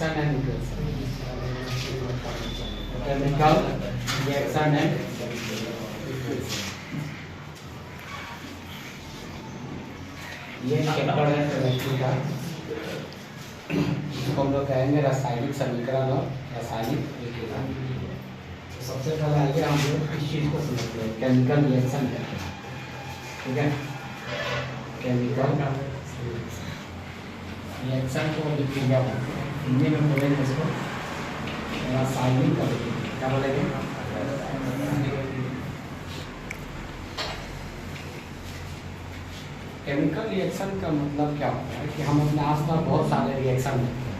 Reaction and chemical reaction and ये chapter है chemistry का, इसको हम लोग कहेंगे रासायनिक समीकरण और रासायनिक विक्रिया। सबसे पहले आइए हम लोग इस चीज़ को समझते हैं, केमिकल रिएक्शन है, ठीक है। केमिकल रिएक्शन को विक्रिया हिंदी में बोलेंगे इसको रासायनिक का विक्रिया, क्या बोलेंगे? केमिकल रिएक्शन का मतलब क्या होता है कि हम अपने आसपास बहुत सारे रिएक्शन देखते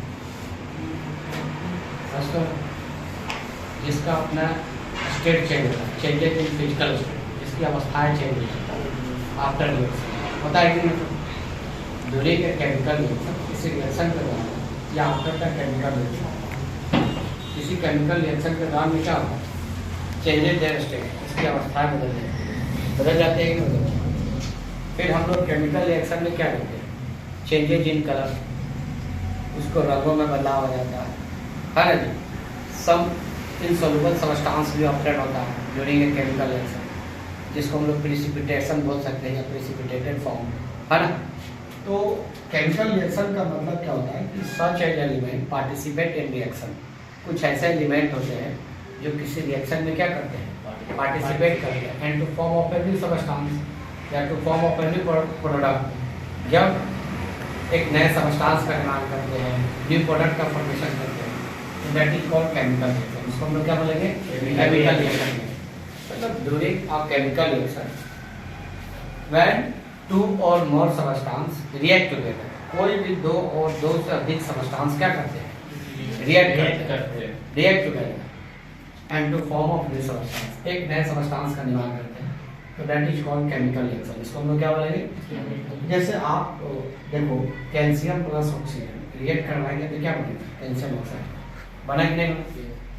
हैं, जिसका अपना स्टेट चेंज होता है, चेंजेस इन फिजिकल स्टेट, जिसकी अवस्थाएं चेंज हो जाता है आफ्टर रिएक्शन होता है कि नहीं। ड्यूरिंग के केमिकल रिएक्शन किसी रिएक्शन के दौरान या आफ्टर का केमिकल रिएक्शन, किसी केमिकल रिएक्शन के दौरान में क्या होता है, चेंजेस देयर स्टेट, इसकी अवस्थाएं बदल जाती है कि नहीं बदल। फिर हम लोग केमिकल रिएक्शन में क्या करते हैं, चेंजेज इन कलर, उसको रंगों में बदलाव हो जाता है ना जी। सम इनसॉल्युबल सब्सटेंस भी ऑपरेट होता है ड्यूरिंग ए केमिकल रिएक्शन, जिसको हम लोग प्रिसिपिटेशन बोल सकते हैं या प्रिसिपिटेटेड फॉर्म, है ना। तो केमिकल रिएक्शन का मतलब क्या होता है कि such an element participate in reaction, कुछ ऐसे एलिमेंट होते हैं जो किसी रिएक्शन में क्या करते हैं, पार्टिसिपेट करते हैं, and to form of a new substance या to form of a new product. जब एक नए सब्सटेंस का निर्माण करते हैं, न्यू प्रोडक्ट का फॉर्मेशन करते हैं, तो that is called chemical reaction. इसको हम लोग क्या बोलेंगे, केमिकल रिएक्शन। मतलब during a chemical reaction when two और मोर सब्सटेंस रिएक्ट टुगेदर, कोई भी दो और दो से अधिक सब्सटेंस क्या करते हैं, रिएक्ट करते हैं, react together and to form of new substance, एक नए सब्सटेंस का निर्माण करते हैं, तो that is called chemical reaction. इसको हम लोग क्या बोलेंगे, जैसे आप देखो कैल्शियम प्लस ऑक्सीजन रिएक्ट करवाएंगे तो क्या बनेगा, कैल्शियम ऑक्साइड बना कि नहीं।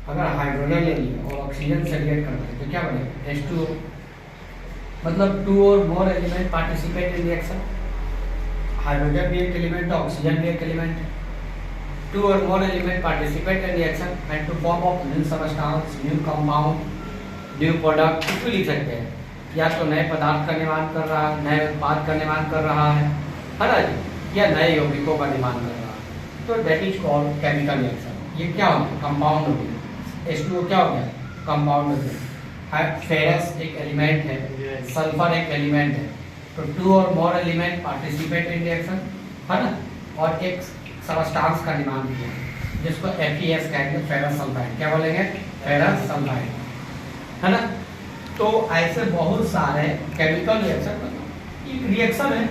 अगर हाइड्रोजन ले लिए और ऑक्सीजन से रिएक्ट करवाएंगे तो क्या बनेगा, H2O। मतलब टू और more element participate in reaction, hydrogen भी एक एलिमेंट है, ऑक्सीजन भी एक एलिमेंट है। टू और more element participate in reaction and to form of new substance, new compound, new product, कुछ भी लिख सकते हैं। या तो नए पदार्थ का निर्माण कर रहा है, नए उत्पाद का निर्माण कर रहा है ना जी, या नए यौगिकों का निर्माण कर रहा है, तो that is called chemical reaction. ये क्या हो गया, कंपाउंड हो गया। H2O क्या हो गया, कंपाउंड हो गया। फेरस एक एलिमेंट है, सल्फर एक एलिमेंट है, तो टू और more element participate in reaction, है ना, और एक सब्सटेंस का निर्माण किया जिसको FeS कहेंगे, फेरस सल्फाइड। क्या बोलेंगे, फेरस सल्फाइड, है ना। तो ऐसे बहुत सारे केमिकल रिएक्शन, एक रिएक्शन है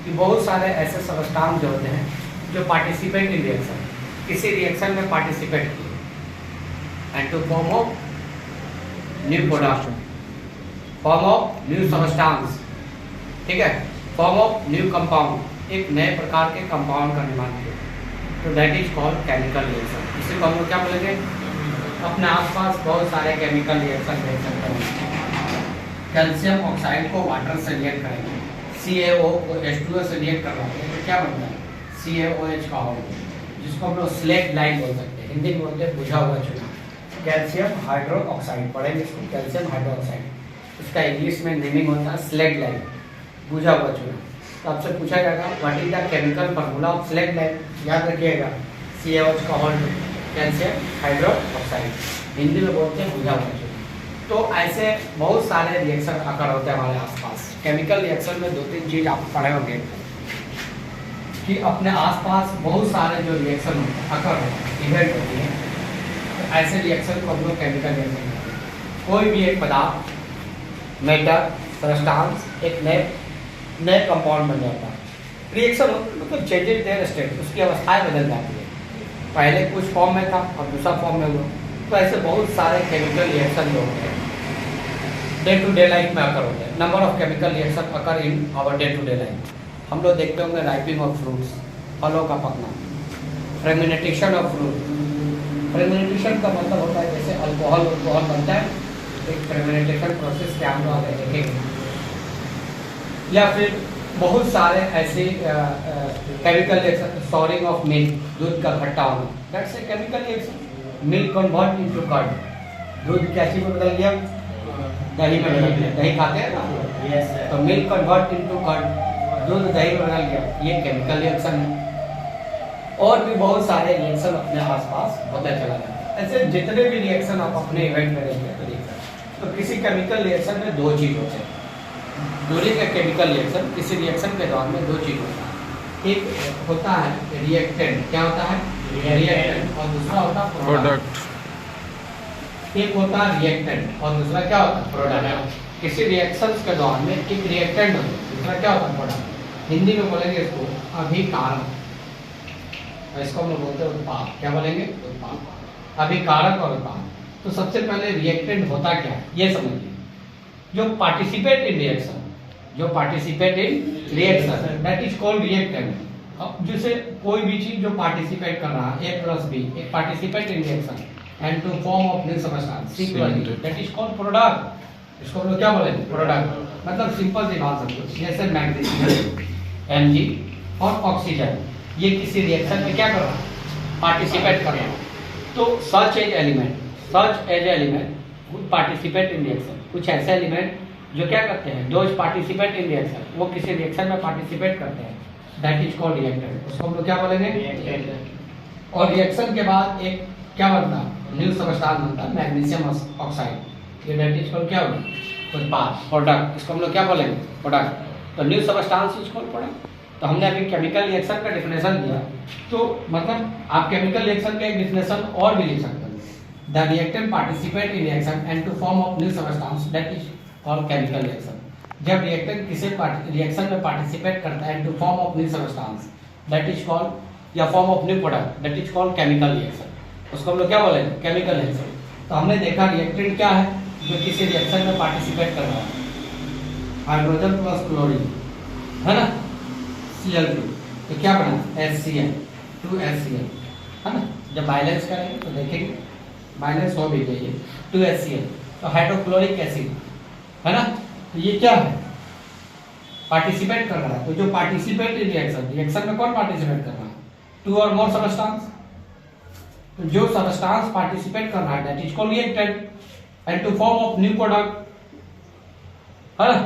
कि बहुत सारे ऐसे सब्सटेंस जो होते हैं जो पार्टिसिपेट इन रिएक्शन, किसी रिएक्शन में पार्टिसिपेट किए and to form of new product, form of new substance, ठीक है, फॉर्म ऑफ न्यू कंपाउंड, एक नए प्रकार के कंपाउंड का निर्माण किया, तो that is called chemical reaction. इसी को हम लोग क्या बोलेंगे, अपने आसपास बहुत सारे केमिकल रिएक्शन देख सकते हैं। कैल्शियम ऑक्साइड को वाटर से रिएक्ट करेंगे, CaO को H2O से रिएक्ट करवाएंगे तो क्या बनता है, CaOH का हो, जिसको हम लोग स्लेट लाइन बोल सकते हैं, हिंदी में बोलते हैं बुझा हुआ चूना। कैल्शियम हाइड्रो ऑक्साइड पढ़ेंगे इसको, कैल्शियम हाइड्रो ऑक्साइड, उसका इंग्लिश में नेमिंग होता है स्लेट लाइन, बुझा हुआ चूना। तो आपसे पूछा जाएगा what is the chemical formula of slaked lime, याद रखिएगा, CaOH का whole, calcium hydro oxide, Hindi में बोलते हैं बुझा हुआ चूना। तो ऐसे बहुत सारे रिएक्शन अकर होते हैं हमारे आसपास। केमिकल रिएक्शन में 2-3 चीज आप पढ़े होंगे कि अपने आसपास बहुत सारे जो रिएक्शन अकर इवेंट होती है, तो ऐसे रिएक्शन को हम लोग केमिकल रिएक्शन कहते हैं। कोई भी एक पदार्थ, मेटल, सब्सटेंस एक नए कंपाउंड बन जाता है, रिएक्शन मतलब चेंजेस देयर स्टेट, उसकी अवस्थाएं बदल जाती है, पहले कुछ फॉर्म में था और दूसरा फॉर्म में हुआ। तो ऐसे बहुत सारे केमिकल रिएक्शन जो होते हैं डे टू डे लाइफ में अकर होते हैं। Number of chemical reaction occur in our day to day life. हम लोग देखते होंगे राइपिंग ऑफ फ्रूट्स, फलों का पकना, फ्रेगमेंटेशन ऑफ फ्रूट। फ्रेगमेंटेशन का मतलब होता है जैसे अल्कोहल बनता है, एक फ्रेगमेंटेशन प्रोसेस के हम लोग आगे देखेंगे। या फिर बहुत सारे ऐसे chemical reaction, souring of milk, दूध का खट्टा होना, that's a chemical reaction. Milk convert into curd, दूध क्या चीज में बदल गया, दही में बदल गया, दही खाते हैं ना, यस तो मिल्क कन्वर्ट इनटू कर्ड, दूध दही में बदल गया, ये केमिकल रिएक्शन है। और भी बहुत सारे रिएक्शन अपने आसपास होता चला जाता है। ऐसे जितने भी रिएक्शन आप अपने इवेंट में देखते हैं तो किसी केमिकल रिएक्शन में दो चीज होते हैं। दूरी का केमिकल रिएक्शन, किसी रिएक्शन के दौरान में दो चीज होता है, एक होता है रिएक्टेंट, क्या होता है रिएक्टेंट, और दूसरा होता है प्रोडक्ट। एक होता है रिएक्टेंट और दूसरा क्या होता है प्रोडक्ट। किसी रिएक्शन के दौरान में एक रिएक्टेंट होता है, दूसरा क्या होता है प्रोडक्ट। हिंदी में बोलेंगे इसको अभिकारक, इसको हम लोग बोलते हैं उत्पाद, क्या बोलेंगे उत्पाद, अभिकारक और उत्पाद। तो सबसे पहले रिएक्टेंट होता क्या है ये समझिए। जो पार्टिसिपेट इन रिएक्शन, जो participate in reaction that is called reactant. अब जैसे कोई भी चीज जो पार्टिसिपेट कर रहा है, A + B, एक participate in reaction and to form of new substance C + D, that is called product. इसको हम लोग क्या बोलेंगे प्रोडक्ट। मतलब सिंपल सी बात समझो, जैसे मैग्नीशियम Mg और ऑक्सीजन, ये किसी रिएक्शन में क्या कर रहा है पार्टिसिपेट कर रहा है। तो such as element would participate in reaction, कुछ ऐसे एलिमेंट जो क्या करते हैं, दोज पार्टिसिपेट इन रिएक्शन, वो किसी रिएक्शन में पार्टिसिपेट करते हैं, दैट इज कॉल्ड रिएक्टेंट। उसको हम लोग क्या बोलेंगे रिएक्टेंट। और रिएक्शन के बाद एक क्या बनता है न्यू सबस्टेंस बनता है मैग्नीशियम ऑक्साइड, ये दैट इज कॉल्ड क्या होगा उत्पाद प्रोडक्ट। इसको हम लोग क्या बोलेंगे प्रोडक्ट। तो new substance is called product. तो हमने अभी केमिकल रिएक्शन का डिफिनेशन दिया, तो मतलब आप केमिकल रिएक्शन का एक डिफिनेशन और भी लिख सकते हैं, the reactant participate in reaction and to form of new substance that is called chemical reaction. जब रिएक्टेंट किसी रिएक्शन में पार्टिसिपेट करता है and to form of new substance that is called या form of new product that is called chemical reaction. उसको हम लोग क्या बोलेंगे केमिकल रिएक्शन। तो हमने देखा रिएक्टेंट क्या है, जो किसी रिएक्शन में पार्टिसिपेट कर रहा है, हाइड्रोजन प्लस क्लोरीन है ना Cl2, तो क्या बना HCl 2HCl है ना। जब बैलेंस करेंगे तो देखेंगे माइनस हो भी गई है 2HCl, तो हाइड्रोक्लोरिक एसिड है ना। तो ये क्या है पार्टिसिपेट कर रहा है। तो जो पार्टिसिपेट इन रिएक्शन में कौन पार्टिसिपेट कर रहा है, टू और मोर सबस्टेंस। तो जो सबस्टेंस पार्टिसिपेट कर रहा है that is called reactant and to form of new product है ना,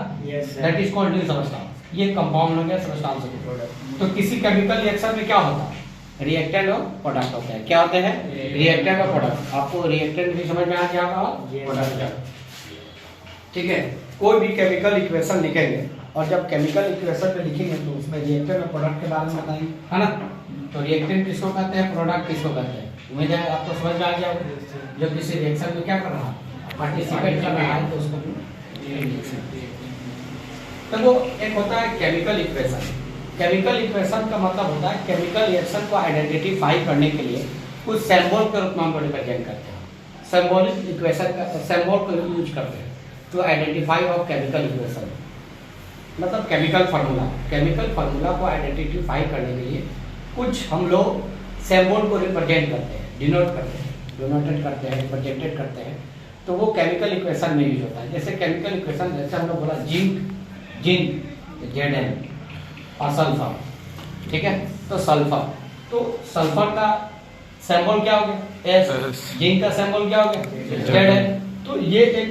that is called new substance. ये कंपाउंड हो गया सबस्टेंस का प्रोडक्ट। तो किसी केमिकल रिएक्शन में क्या होता है रिएक्टेंट और प्रोडक्ट होता है। क्या होते हैं रिएक्टेंट और प्रोडक्ट। आपको रिएक्टेंट भी समझ में आ गया होगा, प्रोडक्ट ठीक है। कोई भी केमिकल इक्वेशन लिखेंगे और जब केमिकल इक्वेशन में लिखेंगे तो उसमें रिएक्टेंट और प्रोडक्ट के बारे में बताएंगे है ना। तो रिएक्टेंट किसको कहते हैं, प्रोडक्ट किसको कहते हैं, उम्मीद है आपको समझ में आ गया। जब किसी रिएक्शन में क्या कर रहा है पार्टिसिपेट कर रहा है तो उसको तो वो एक होता है केमिकल इक्वेशन। केमिकल इक्वेशन का मतलब होता है केमिकल रिएक्शन को आइडेंटिफाई करने के लिए कुछ सिंबल के रूप में हम रिप्रेजेंट करते हैं। सिंबॉलिक इक्वेशन का सिंबल को यूज करते हैं to identify of chemical equation, मतलब केमिकल फार्मूला। केमिकल फार्मूला को आइडेंटिफाई करने के लिए कुछ हम लोग सिंबल को रिप्रेजेंट करते हैं, डिनोट करते हैं, डिनोटेड करते हैं, रिप्रेजेंटेड करते हैं। तो वो केमिकल इक्वेशन में यूज होता है। जैसे केमिकल इक्वेशन जैसे हम लोग बोला जिंक Zn और सल्फर, ठीक है। तो सल्फर, तो सल्फर का सिंबल क्या हो गया S, जिंक का सिंबल क्या हो गया Zn। तो ये एक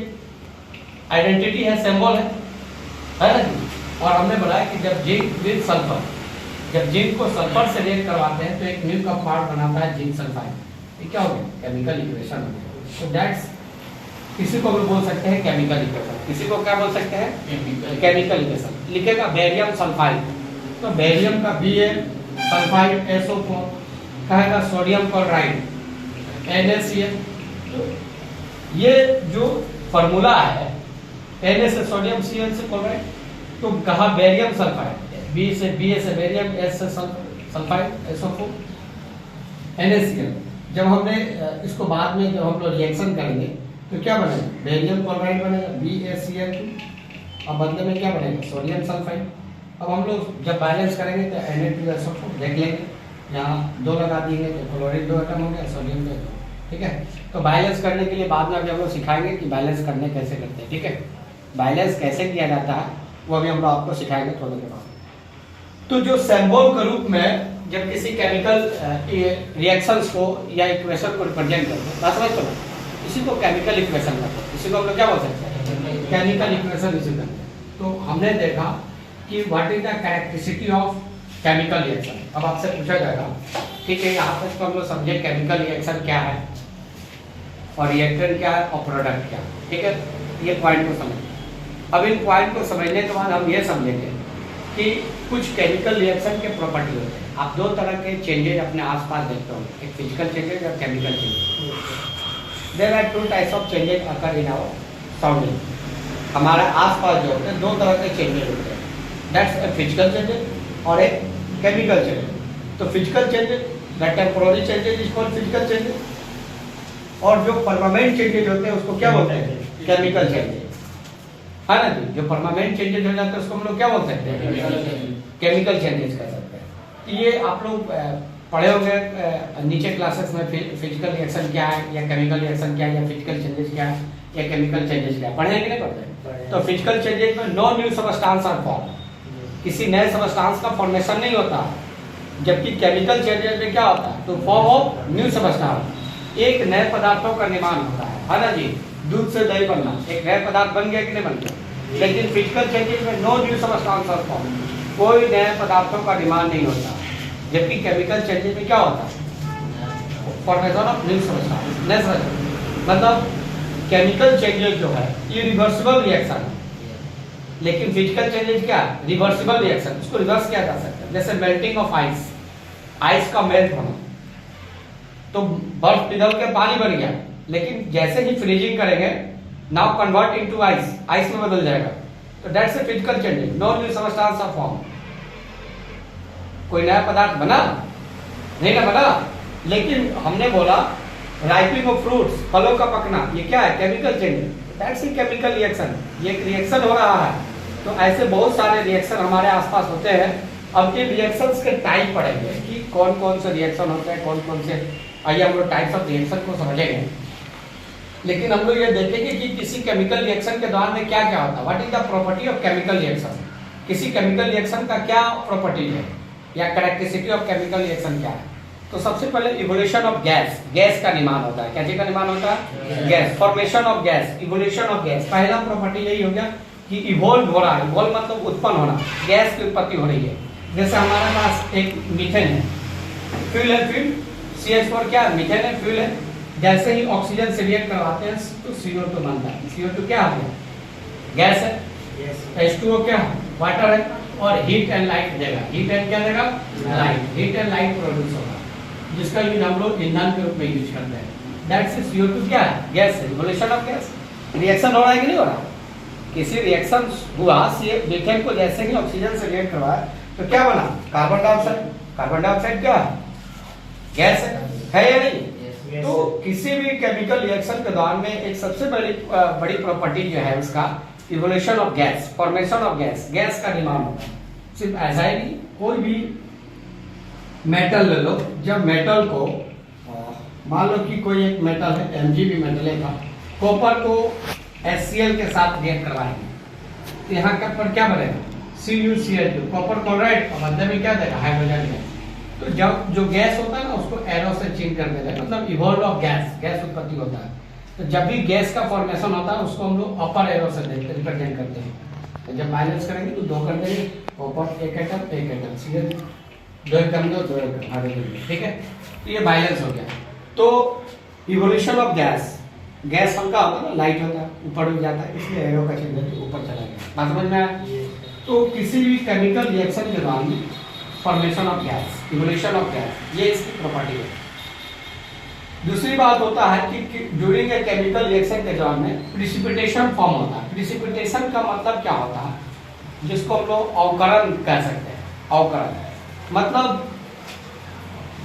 आइडेंटिटी है, सिंबल है ना। और हमने बोला कि जब जिंक विद सल्फर, जब जिंक को सल्फर से रिएक्ट करवाते हैं तो एक न्यू कंपाउंड बनाता है जिंक सल्फाइड। ये क्या हो गया केमिकल इक्वेशन हो गया। तो दैट्स किसी को भी बोल सकते हैं केमिकल इक्वेशन, किसी को क्या बोल सकते हैं केमिकल इक्वेशन। लिखेगा बेरियम सल्फाइड, तो बेरियम का Bn सल्फाइड SO4, कहेगा सोडियम क्लोराइड NaCl। तो ये जो फार्मूला है Na से सोडियम Cl से क्लोराइड, तो कहा बेरियम सल्फाइड, Ba से बेरियम, S से सल्फाइड SO4 NaCl। जब हमने इसको बाद में जब हम लोग रिएक्शन करेंगे तो क्या बनेगा बेरियम क्लोराइड बनेगा BaCl2 और बदले में क्या बनेगा सोडियम सल्फाइड। अब हम लोग जब बैलेंस करेंगे तो Na2SO4 देख लेंगे, यहाँ 2 लगा देंगे तो क्लोरीन 2 एटम हो गया, सोडियम 2 एटम, ठीक है। तो बैलेंस करने के लिए बाद में अभी हम लोग सिखाएंगे कि बैलेंस करने कैसे करते हैं, ठीक है। बैलेंस कैसे किया जाता है वो अभी हम लोग आपको सिखाएंगे थोड़े के बाद। तो जो सिंबल के रूप में जब किसी केमिकल रिएक्शंस को या इक्वेशन को रिप्रेजेंट करते हैं, बात समझ पा इसी को केमिकल इक्वेशन कहते हैं। इसी को हम लोग क्या बोल सकते हैं, केमिकल इक्वेशन इसी कहते हैं। तो हमने देखा कि what is the characteristic of chemical reaction. अब आपसे पूछा जाएगा, ठीक है, यहाँ तक तो हम लोग समझे केमिकल रिएक्शन क्या है और रिएक्टेंट क्या है और प्रोडक्ट क्या है, ठीक है, ये पॉइंट को समझ। अब इन पॉइंट को समझने के बाद हम ये समझेंगे कि कुछ केमिकल रिएक्शन के प्रॉपर्टी होते हैं। आप दो तरह के चेंजेज अपने आसपास देखते हो, एक फिजिकल चेंजेज और chemical changes. There are two types of changes occur in our surrounding. हमारे आसपास जो होते हैं दो तरह के चेंजेज होते हैं, दैट्स ए फिजिकल चेंजेज और एक केमिकल चेंजेज। तो physical changes the temporary changes is called physical changes, और जो परमानेंट चेंजेज होते हैं उसको क्या बोलते हैं, केमिकल चेंजेज, है ना जी। जो परमानेंट चेंजेज हो जाते हैं उसको हम लोग क्या बोल सकते हैं, केमिकल चेंजेज कह सकते हैं। ये आप लोग पढ़े होंगे नीचे क्लासेस में, फिजिकल रिएक्शन क्या है या केमिकल रिएक्शन क्या है या फिजिकल चेंजेस क्या है या केमिकल चेंजेस क्या है, पढ़े हैं कि नहीं पढ़ते। तो फिजिकल चेंजेस में no new substance are form, किसी नए सबस्टांस का फॉर्मेशन नहीं होता, जबकि केमिकल चेंजेस में क्या होता है, तो फॉर्म ऑफ न्यू सबस्टांस, एक नए पदार्थों का निर्माण होता है ना जी। दूध से दही बनना, एक नया पदार्थ बन गया कि नहीं बन गया। लेकिन फिजिकल चेंजेस में no new substance are form, कोई नए पदार्थों का निर्माण नहीं होता, जबकि केमिकल चेंजेस में क्या होता है, फॉर्मेशन ऑफ न्यू सबस्टांस। मतलब केमिकल चेंजेस जो है ये रिवर्सिबल रिएक्शन है, लेकिन फिजिकल चेंजेस क्या है, रिवर्सिबल रिएक्शन, उसको रिवर्स किया जा सकता है। जैसे मेल्टिंग ऑफ आइस, आइस का मेल्ट होना, तो बर्फ पिघल के पानी बन गया, लेकिन जैसे ही फ्रीजिंग करेंगे now convert into ice, ice में बदल जाएगा। तो that's a physical changes, no new substance are form. कोई नया पदार्थ बना नहीं ना बना, लेकिन हमने बोला राइपिंग ऑफ फ्रूट्स, फलों का पकना, ये क्या है, chemical changes, that's a chemical reaction, ये एक रिएक्शन हो रहा है। तो ऐसे बहुत सारे रिएक्शन हमारे आसपास होते हैं। अब इन रिएक्शंस के टाइप पढ़ेंगे कि कौन कौन से रिएक्शन होते हैं, कौन कौन से, आइए हम लोग टाइप्स ऑफ रिएक्शन को समझेंगे। लेकिन हम लोग ये देखेंगे कि किसी केमिकल रिएक्शन के दौरान में क्या क्या होता है, what is the property of chemical reaction, किसी केमिकल रिएक्शन का क्या प्रॉपर्टी है या कैरेक्टरिस्टिक ऑफ केमिकल रिएक्शन क्या है। तो सबसे पहले इवोल्यूशन ऑफ गैस, गैस का निर्माण होता है। क्या चीज का निर्माण होता है, gas, formation of gas, evolution of gas. पहला प्रॉपर्टी यही हो गया कि इवॉल्व हो रहा है, इवॉल्व मतलब उत्पन्न होना, गैस की उत्पत्ति हो रही है। जैसे हमारे पास एक मीथेन है, फ्यूल है, फ्यूल CH4 क्या है, मीथेन है, फ्यूल है। जैसे ही ऑक्सीजन से रिएक्ट करवाते हैं तो CO2 बनता है। CO2 क्या है, गैस है, H2O क्या है, वाटर है, और हीट एंड लाइट देगा, हीट एंड क्या देगा, light, heat and light produce होगा, जिसका यूज हम लोग ईंधन के रूप में यूज करते हैं। दैट्स CO2 क्या है, गैस है, इवोल्यूशन ऑफ गैस। रिएक्शन हो रहा है कि नहीं हो रहा, किसी रिएक्शन हुआ, मीथेन को जैसे ही ऑक्सीजन से रिएक्ट करवाया तो क्या बना, कार्बन डाइऑक्साइड। कार्बन डाइऑक्साइड क्या है, गैस है या नहीं। तो किसी भी केमिकल रिएक्शन के दौरान में एक सबसे बड़ी प्रॉपर्टी जो है उसका evolution of gas, formation of gas, gas का निर्माण होता है। सिर्फ ऐसा ही नहीं, कोई भी मेटल ले लो, जब मेटल को मान लो कि कोई एक मेटल है, Mg भी मेटल है, कॉपर को HCl के साथ रिएक्ट करवाएंगे तो यहाँ पर क्या बनेगा, CuCl2, कॉपर क्लोराइड, और मध्य में क्या देगा, हाइड्रोजन गैस। तो जब जो गैस होता है ना उसको एरो से चेंज कर देगा, मतलब इवॉल्व ऑफ गैस, गैस उत्पत्ति होता है। तो जब भी गैस का फॉर्मेशन होता है उसको हम लोग अपर एरो से रिप्रेजेंट करते हैं। तो जब माइनस करेंगे तो दो कर देंगे, कॉपर एक एटम, Cl, दो एटम दो एटम हाइड्रोजन, ठीक है। तो ये बैलेंस हो गया। तो इवोल्यूशन ऑफ गैस, गैस हल्का होता है ना, लाइट होता है, ऊपर भी जाता है, इसलिए एरो का चिन्ह ऊपर चला गया। बात समझ में आया। तो किसी भी केमिकल रिएक्शन के दौरान formation of gas, evolution of gas, ये इसकी प्रॉपर्टी है। दूसरी बात होता है कि ड्यूरिंग ए केमिकल रिएक्शन के दौरान में प्रिसिपिटेशन फॉर्म होता है। प्रिसिपिटेशन का मतलब क्या होता है, जिसको हम लोग अवकरण कह सकते हैं। अवकरण मतलब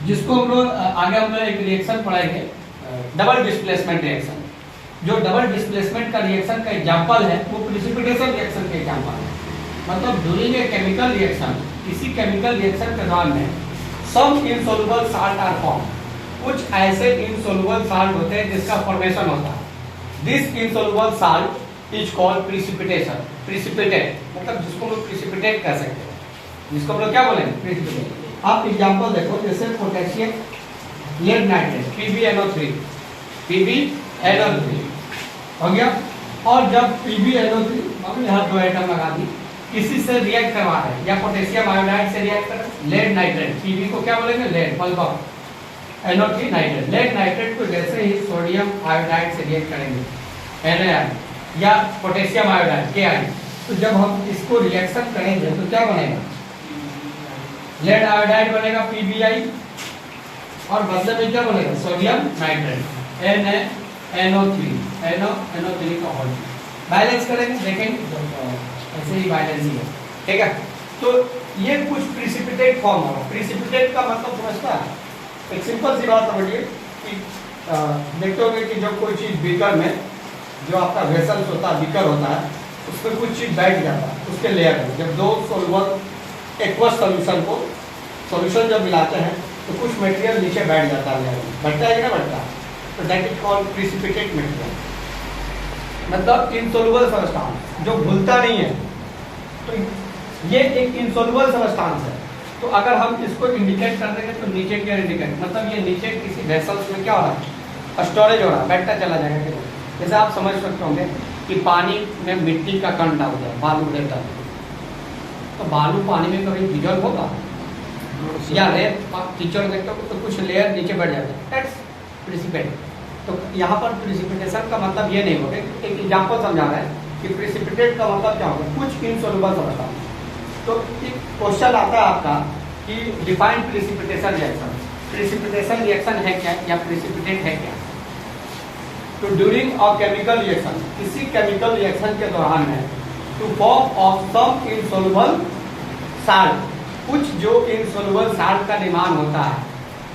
जिसको हम लोग आगे हम लोग एक रिएक्शन पढ़ेंगे, डबल डिस्प्लेसमेंट रिएक्शन। जो डबल डिस्प्लेसमेंट का रिएक्शन का एग्जांपल है वो प्रिसिपिटेशन रिएक्शन के एग्जांपल है। मतलब ड्यूरिंग ए केमिकल रिएक्शन, किसी केमिकल रिएक्शन के दौरान में सम इनसॉल्युबल साल्ट आर फॉर्म, कुछ ऐसे इनसॉल्युबल साल्ट होते हैं जिसका फॉर्मेशन होता है। This insoluble salt is called precipitation. Precipitate मतलब जिसको हम लोग प्रिसिपिटेट कह सकते हैं, जिसको हम लोग क्या बोलेंगे, प्रिसिपिटेट। आप एग्जांपल देखो, जैसे पोटेशियम लेड नाइट्रेट PbNO3 हो गया। और जब PbNO3 हम यहाँ 2 आइटम लगा दी, किसी से रिएक्ट करवा रहे हैं या पोटेशियम आयोडाइड से रिएक्ट कर रहे हैं, लेड नाइट्रेट, Pb को क्या बोलेंगे, lead bulb NO3 nitrate. Lead nitrate को जैसे ही सोडियम आयोडाइड से रिएक्ट करेंगे NaI या पोटेशियम आयोडाइड KI, तो जब हम इसको रिएक्शन करेंगे तो क्या बनेगा, लेड आयोडाइड बनेगा PbI, और बदले में क्या बनेगा, सोडियम नाइट्रेट NaNO3 का होल। बैलेंस करेंगे, देखेंगे ऐसे ही बैलेंस ही है, ठीक है। तो ये कुछ प्रिसिपिटेट फॉर्म होगा। प्रिसिपिटेट का मतलब समझता है, एक सिंपल सी बात समझिए कि देखते होंगे कि जब कोई चीज बीकर में, जो आपका वेसल्स होता है, बीकर होता है, उसमें कुछ चीज बैठ जाता है उसके लेयर में। जब दो सोल्यूबल एक्वस सोल्यूशन को सोल्यूशन जब मिलाते हैं तो कुछ मटेरियल नीचे बैठ जाता है लेयर में, बैठता है कि ना बैठता है, तो that is called precipitate material, मतलब इनसोल्युबल सबस्टांस जो घुलता नहीं है। तो ये एक इनसोल्युबल सबस्टांस है। तो अगर हम इसको इंडिकेट कर देंगे तो नीचे क्या इंडिकेट, मतलब ये नीचे किसी वेसल्स में क्या हो रहा है, स्टोरेज हो रहा है, बैठता चला जाएगा। जैसे आप समझ सकते होंगे कि पानी में मिट्टी का कण डाल दिया, बालू रहता है, तो बालू पानी में कभी डिजॉल्व होगा या रेत कीचड़ देखते हो तो कुछ लेयर नीचे बढ़ जाता है, दैट्स प्रिसिपिटेट। तो यहाँ पर प्रिसिपिटेशन का मतलब ये नहीं होगा, एक एग्जांपल समझा रहा है कि प्रिसिपिटेट का मतलब क्या होगा, कुछ इनसोल्युबल सबस्टांस। तो एक क्वेश्चन आता है आपका कि define precipitation reaction, precipitation reaction है क्या या प्रिसिपिटेट है क्या। तो ड्यूरिंग अ केमिकल रिएक्शन, किसी केमिकल रिएक्शन के दौरान है, to form of some insoluble salt, कुछ जो इनसोल्युबल साल्ट का निर्माण होता है,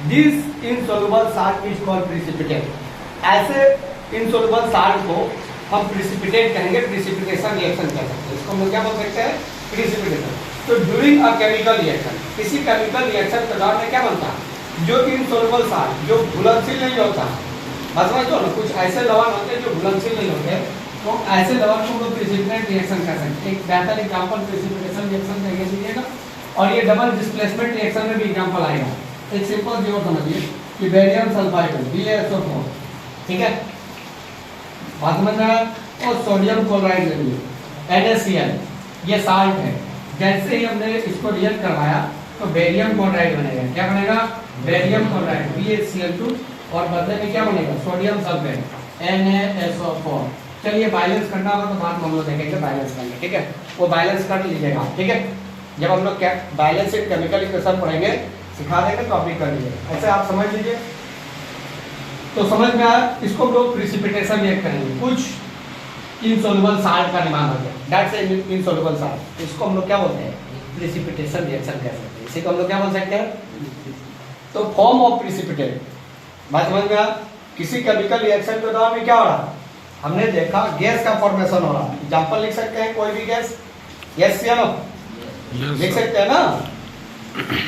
this insoluble salt is called precipitate. ऐसे इनसोल्युबल साल्ट को हम प्रिसिपिटेट कहेंगे, प्रिसिपिटेशन रिएक्शन कह सकते हैं, इसको हम क्या बोल सकते हैं, प्रिसिपिटेशन। तो ड्यूरिंग अ केमिकल रिएक्शन, किसी केमिकल रिएक्शन के दौरान में क्या बनता है, जो इनसोल्युबल साल्ट जो घुलनशील नहीं होता, बस समझो ना, कुछ ऐसे लवण होते हैं जो घुलनशील नहीं होते, तो ऐसे लवण को हम लोग प्रिसिपिटेट रिएक्शन कह सकते हैं। एक बेहतर एग्जांपल प्रिसिपिटेशन रिएक्शन का ये दीजिएगा, और ये डबल डिस्प्लेसमेंट रिएक्शन में भी एग्जांपल आएगा। एक सिंपल सी और समझिए कि बेरियम सल्फाइड BaSO4, ठीक है, बात समझ रहा है, और सोडियम क्लोराइड ले लिए NaCl, ये साल्ट है। जैसे ही हमने इसको रिएक्ट करवाया तो बेरियम क्लोराइड बनेगा, क्या बनेगा, बेरियम क्लोराइड BaCl2, और बदले में क्या बनेगा, सोडियम सल्फेट NaSO4। चलिए बैलेंस करना होगा तो बाद में हम लोग देखेंगे बैलेंस करना, ठीक है, वो बैलेंस कर लीजिएगा, ठीक है। जब हम लोग क्या बैलेंस केमिकल इक्वेशन पढ़ेंगे, सिखा देंगे तो आप भी कर लीजिए, ऐसे आप समझ लीजिए। तो समझ में आया, इसको हम लोग प्रिसिपिटेशन रिएक्ट करेंगे, कुछ इनसोल्युबल साल्ट का निर्माण हो गया, दैट्स इनसोल्युबल साल्ट, इसको हम लोग क्या बोलते हैं, प्रिसिपिटेशन रिएक्शन कह सकते हैं, इसी को हम लोग क्या बोल सकते हैं। तो फॉर्म ऑफ प्रिसिपिटेट, बात समझ में आया, किसी केमिकल रिएक्शन के दौरान में क्या हो रहा है, हमने देखा गैस का फॉर्मेशन हो रहा है। एग्जांपल लिख सकते हैं कोई भी गैस, यस या नो, लिख सकते हैं ना,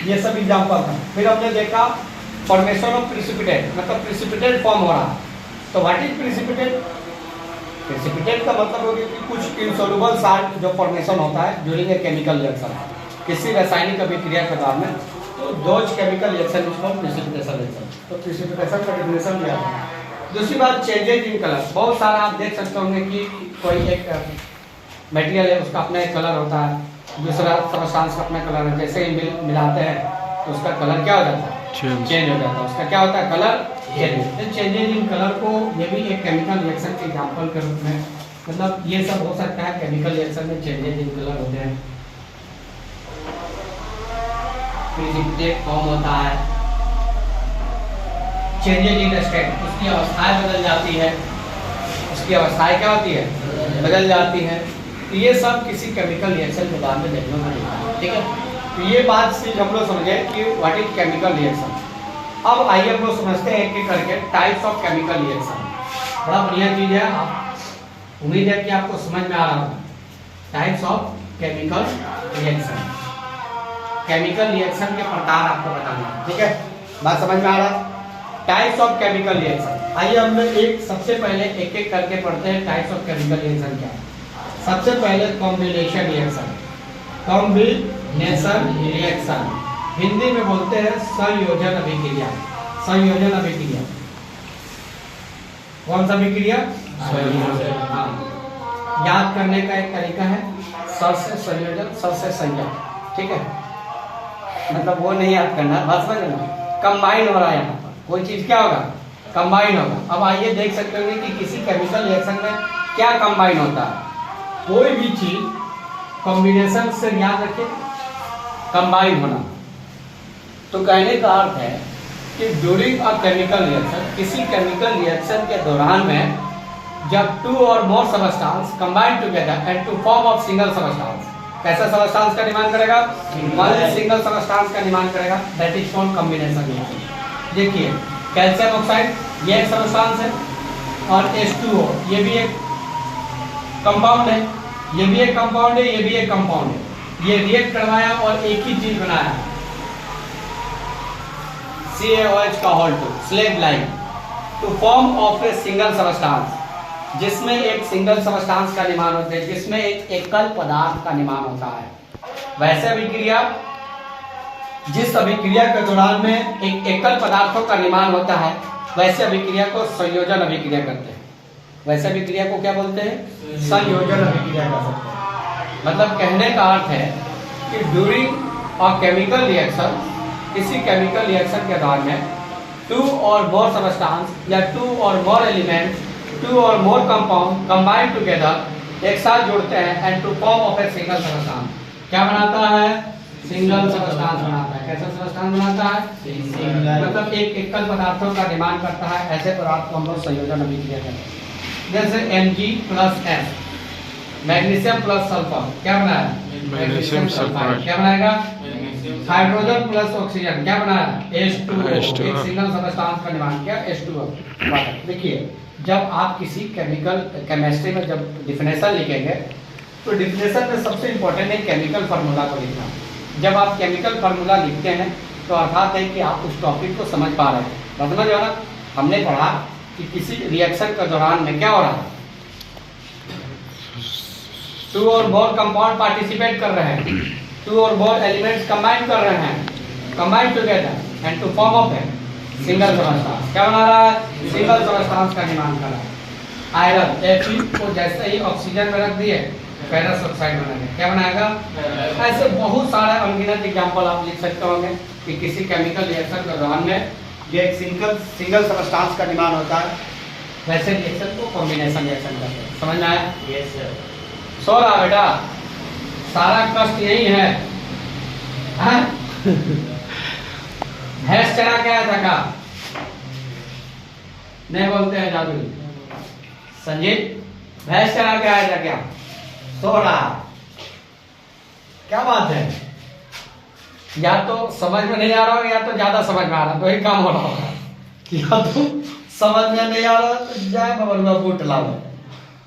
ये सब एग्जांपल था। फिर हमने देखा फॉर्मेशन ऑफ प्रिसिपिटेट, मतलब प्रिसिपिटेट फॉर्म हो रहा। तो व्हाट इज प्रिसिपिटेट, प्रिसिपिटेट का मतलब हो गया कि कुछ इनसोल्युबल साल्ट जो फॉर्मेशन होता है ड्यूरिंग ए केमिकल रिएक्शन, किसी रासायनिक अभिक्रिया के दौरान में, तो those chemical reaction is called precipitation reaction. तो प्रिसिपिटेशन का डेफिनेशन दिया है। दूसरी बात चेंजेज इन कलर, बहुत सारा आप देख सकते होंगे कि कोई एक मटेरियल है उसका अपना एक कलर होता है, दूसरा सबस्टांस का अपना कलर है, जैसे ही मिलाते हैं तो उसका कलर क्या हो जाता है, चेंज हो जाता है, उसका क्या होता है, colour change. Changes in colour को ये भी एक केमिकल रिएक्शन के एग्जांपल के रूप में, मतलब ये सब हो सकता है केमिकल रिएक्शन में चेंजेज इन कलर होते हैं। प्रिसिपिटेट फॉर्म होता है, चेंजेज इन स्टेट, उसकी अवस्थाएं बदल जाती है, उसकी अवस्थाएं क्या होती है, बदल जाती है। तो ये सब किसी केमिकल रिएक्शन के बाद में देखने को मिलता है, ठीक है। तो ये बात चीज हम लोग समझे कि व्हाट इज केमिकल रिएक्शन। अब आइए हम लोग समझते हैं एक करके टाइप्स ऑफ केमिकल रिएक्शन। बड़ा बढ़िया चीज है, आप उम्मीद है कि आपको समझ में आ रहा होगा। Types of chemical reaction, chemical reaction के प्रकार आपको बताना है, ठीक है, बात समझ में आ रहा है। टाइप्स ऑफ केमिकल रिएक्शन, आइए हम लोग एक सबसे पहले एक एक करके पढ़ते हैं टाइप्स ऑफ केमिकल रिएक्शन क्या है। सबसे पहले combination reaction, combination reaction, Hindi में बोलते हैं संयोजन अभिक्रिया। संयोजन अभिक्रिया कौन सा अभिक्रिया? हाँ, याद करने का एक तरीका है, सर से संयोजन, सर से संयोग, ठीक है। मतलब वो नहीं याद करना, बस समझ लेना, कंबाइन हो रहा है यहाँ पर, कोई चीज क्या होगा? कंबाइन होगा। अब आइए देख सकते होंगे कि किसी केमिकल रिएक्शन में क्या कंबाइन होता है। कोई भी चीज कॉम्बिनेशन से याद रखिए, कंबाइन होना। तो कहने का अर्थ है कि ड्यूरिंग अ केमिकल रिएक्शन, किसी केमिकल रिएक्शन के दौरान में जब टू और more substance combine together and to form of single substance, कैसा सबस्टांस का निर्माण करेगा? सिंगल सबस्टांस का निर्माण करेगा, that is called combination reaction. देखिए कैल्शियम ऑक्साइड ये एक सबस्टांस है, और H2O ये भी एक कंपाउंड है, ये भी एक कंपाउंड है, ये भी एक कंपाउंड है। ये रिएक्ट करवाया और एक ही चीज बनाया, CaOH का होल टू स्लेब लाइन to form of a single substance, जिसमें एक सिंगल सबस्टांस का निर्माण होता है, जिसमें एक एकल पदार्थ का निर्माण होता है। वैसे अभिक्रिया, जिस अभिक्रिया के दौरान में एक एकल पदार्थों का निर्माण होता है, वैसे अभिक्रिया को संयोजन अभिक्रिया करते हैं। वैसे अभिक्रिया को क्या बोलते हैं? संयोजन अभिक्रिया कर सकते हैं। मतलब कहने का अर्थ है कि ड्यूरिंग अ केमिकल रिएक्शन, किसी केमिकल रिएक्शन के दौरान में टू और मोर सबस्टांस या टू और मोर एलिमेंट्स, टू और मोर कंपाउंड कंबाइन टुगेदर, एक साथ जुड़ते हैं and to form of a single substance. क्या बनाता है? सिंगल सबस्टांस बनाता है। कैसा सबस्टांस बनाता है? सिंगल। मतलब एक एकल पदार्थों का निर्माण करता है। ऐसे पदार्थ को हम लोग संयोजन अभिक्रिया कहते हैं। जैसे Mg+S, मैग्नीशियम प्लस सल्फर, क्या बनाया? Magnesium sulphide. क्या बनाएगा? हाइड्रोजन प्लस ऑक्सीजन, क्या बनाया? H2O। एक सिंगल सबस्टांस का निर्माण किया, H2O। देखिए जब आप किसी केमिकल केमिस्ट्री में जब डिफिनेशन लिखेंगे, तो डिफिनेशन में सबसे इंपॉर्टेंट है केमिकल फार्मूला को लिखना। जब आप केमिकल फार्मूला लिखते हैं तो अर्थात है कि आप उस टॉपिक को समझ पा रहे हैं। समझ रहे हो ना? हमने पढ़ा कि किसी रिएक्शन के दौरान में क्या हो रहा है? टू और मोर कंपाउंड पार्टिसिपेट कर रहे हैं, टू और मोर एलिमेंट्स कंबाइन कर रहे हैं, combine together and to form of a single substance. क्या बना रहा है? सिंगल सबस्टांस का निर्माण कर रहा है। आयरन Fe को जैसे ही ऑक्सीजन में रख दिए, फेरस ऑक्साइड बनाएगा। क्या बनाएगा? ऐसे बहुत सारे अनगिनत एग्जांपल आप लिख सकते होंगे कि किसी केमिकल रिएक्शन के दौरान में ये एक सिंगल सबस्टांस का निर्माण होता है। वैसे रिएक्शन को कॉम्बिनेशन रिएक्शन कहते हैं। समझ में आया? Yes sir. सो रहा बेटा, सारा कष्ट यही है। भैंस चरा के आया था का? नहीं बोलते हैं जादू। संजीव भैंस चरा के आया था क्या? सो रहा। क्या बात है? या तो समझ में नहीं आ रहा होगा या तो ज्यादा समझ में आ रहा, तो ही काम हो रहा होगा। या तो समझ में नहीं आ रहा तो जाए बबल में बूट लाओ,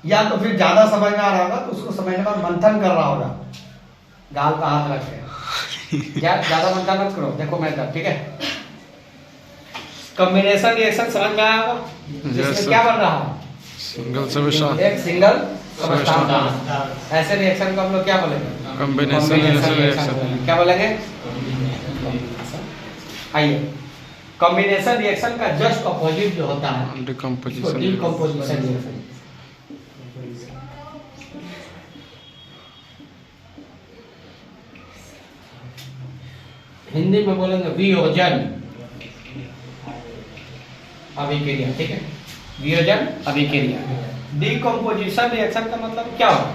या तो फिर ज्यादा समझ में आ रहा होगा तो उसको समझने के बाद मंथन कर रहा होगा, गाल का हाथ रख के। ज्यादा मंथन मत करो, देखो मैं इधर, ठीक है। कॉम्बिनेशन रिएक्शन समझ में आया होगा? जिसमें क्या बन रहा है? सिंगल सबस्टांस, एक सिंगल सबस्टांस। ऐसे रिएक्शन को हम लोग क्या बोलेंगे? Combination reaction. क्या बोलेंगे? आइए, कॉम्बिनेशन रिएक्शन का जस्ट अपोजिट जो होता है, डिकम्पोजिशन रिएक्शन। हिंदी में बोलेंगे वियोजन अभिक्रिया, ठीक है। वियोजन अभिक्रिया। डिकम्पोजिशन रिएक्शन का मतलब क्या होता है?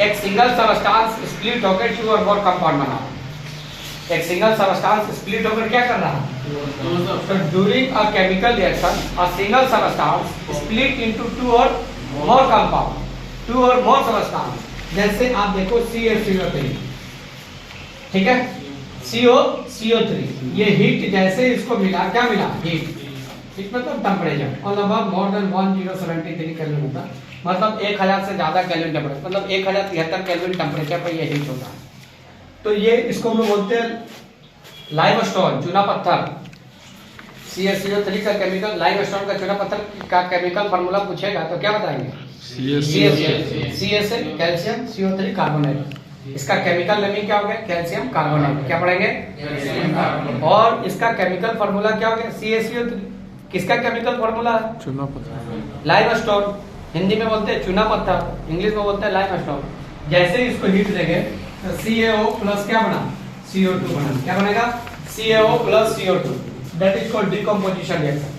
एक सिंगल सबस्टांस स्प्लिट होकर टू और मोर कंपाउंड बना। एक सिंगल सबस्टांस स्प्लिट होकर क्या कर रहा है? तो during a chemical reaction a single substance split into two और मोर कंपाउंड, टू और मोर सबस्टांस। जैसे आप देखो CaCO3, ठीक है, CO3, ये हीट जैसे इसको मिला, क्या मिला? हीट। हीट मतलब टेम्परेचर, और लगभग मोर देन 1073 केल्विन होता है। मतलब 1000 से ज्यादा केल्विन टेम्परेचर, मतलब 1073 केल्विन टेम्परेचर पर ये हीट होता है। तो ये इसको हम लोग बोलते हैं लाइमस्टोन, चूना पत्थर। CaCO3 का केमिकल, लाइमस्टोन का चूना पत्थर का केमिकल फार्मूला पूछेगा तो क्या बताएंगे? Ca से कैल्शियम, CO3 कार्बोनेट। इसका केमिकल नेमिंग क्या हो गया? Calcium carbonate. क्या पढ़ेंगे? और इसका केमिकल फार्मूला क्या हो गया? CaCO3। किसका केमिकल फार्मूला है? चुना पत्थर, लाइमस्टोन। हिंदी में बोलते हैं चूना पत्थर, इंग्लिश में बोलते हैं लाइमस्टोन। जैसे ही इसको हीट देंगे तो CaO प्लस क्या बना? CO2 बना। क्या बनेगा? CaO plus CO2। That is called decomposition reaction.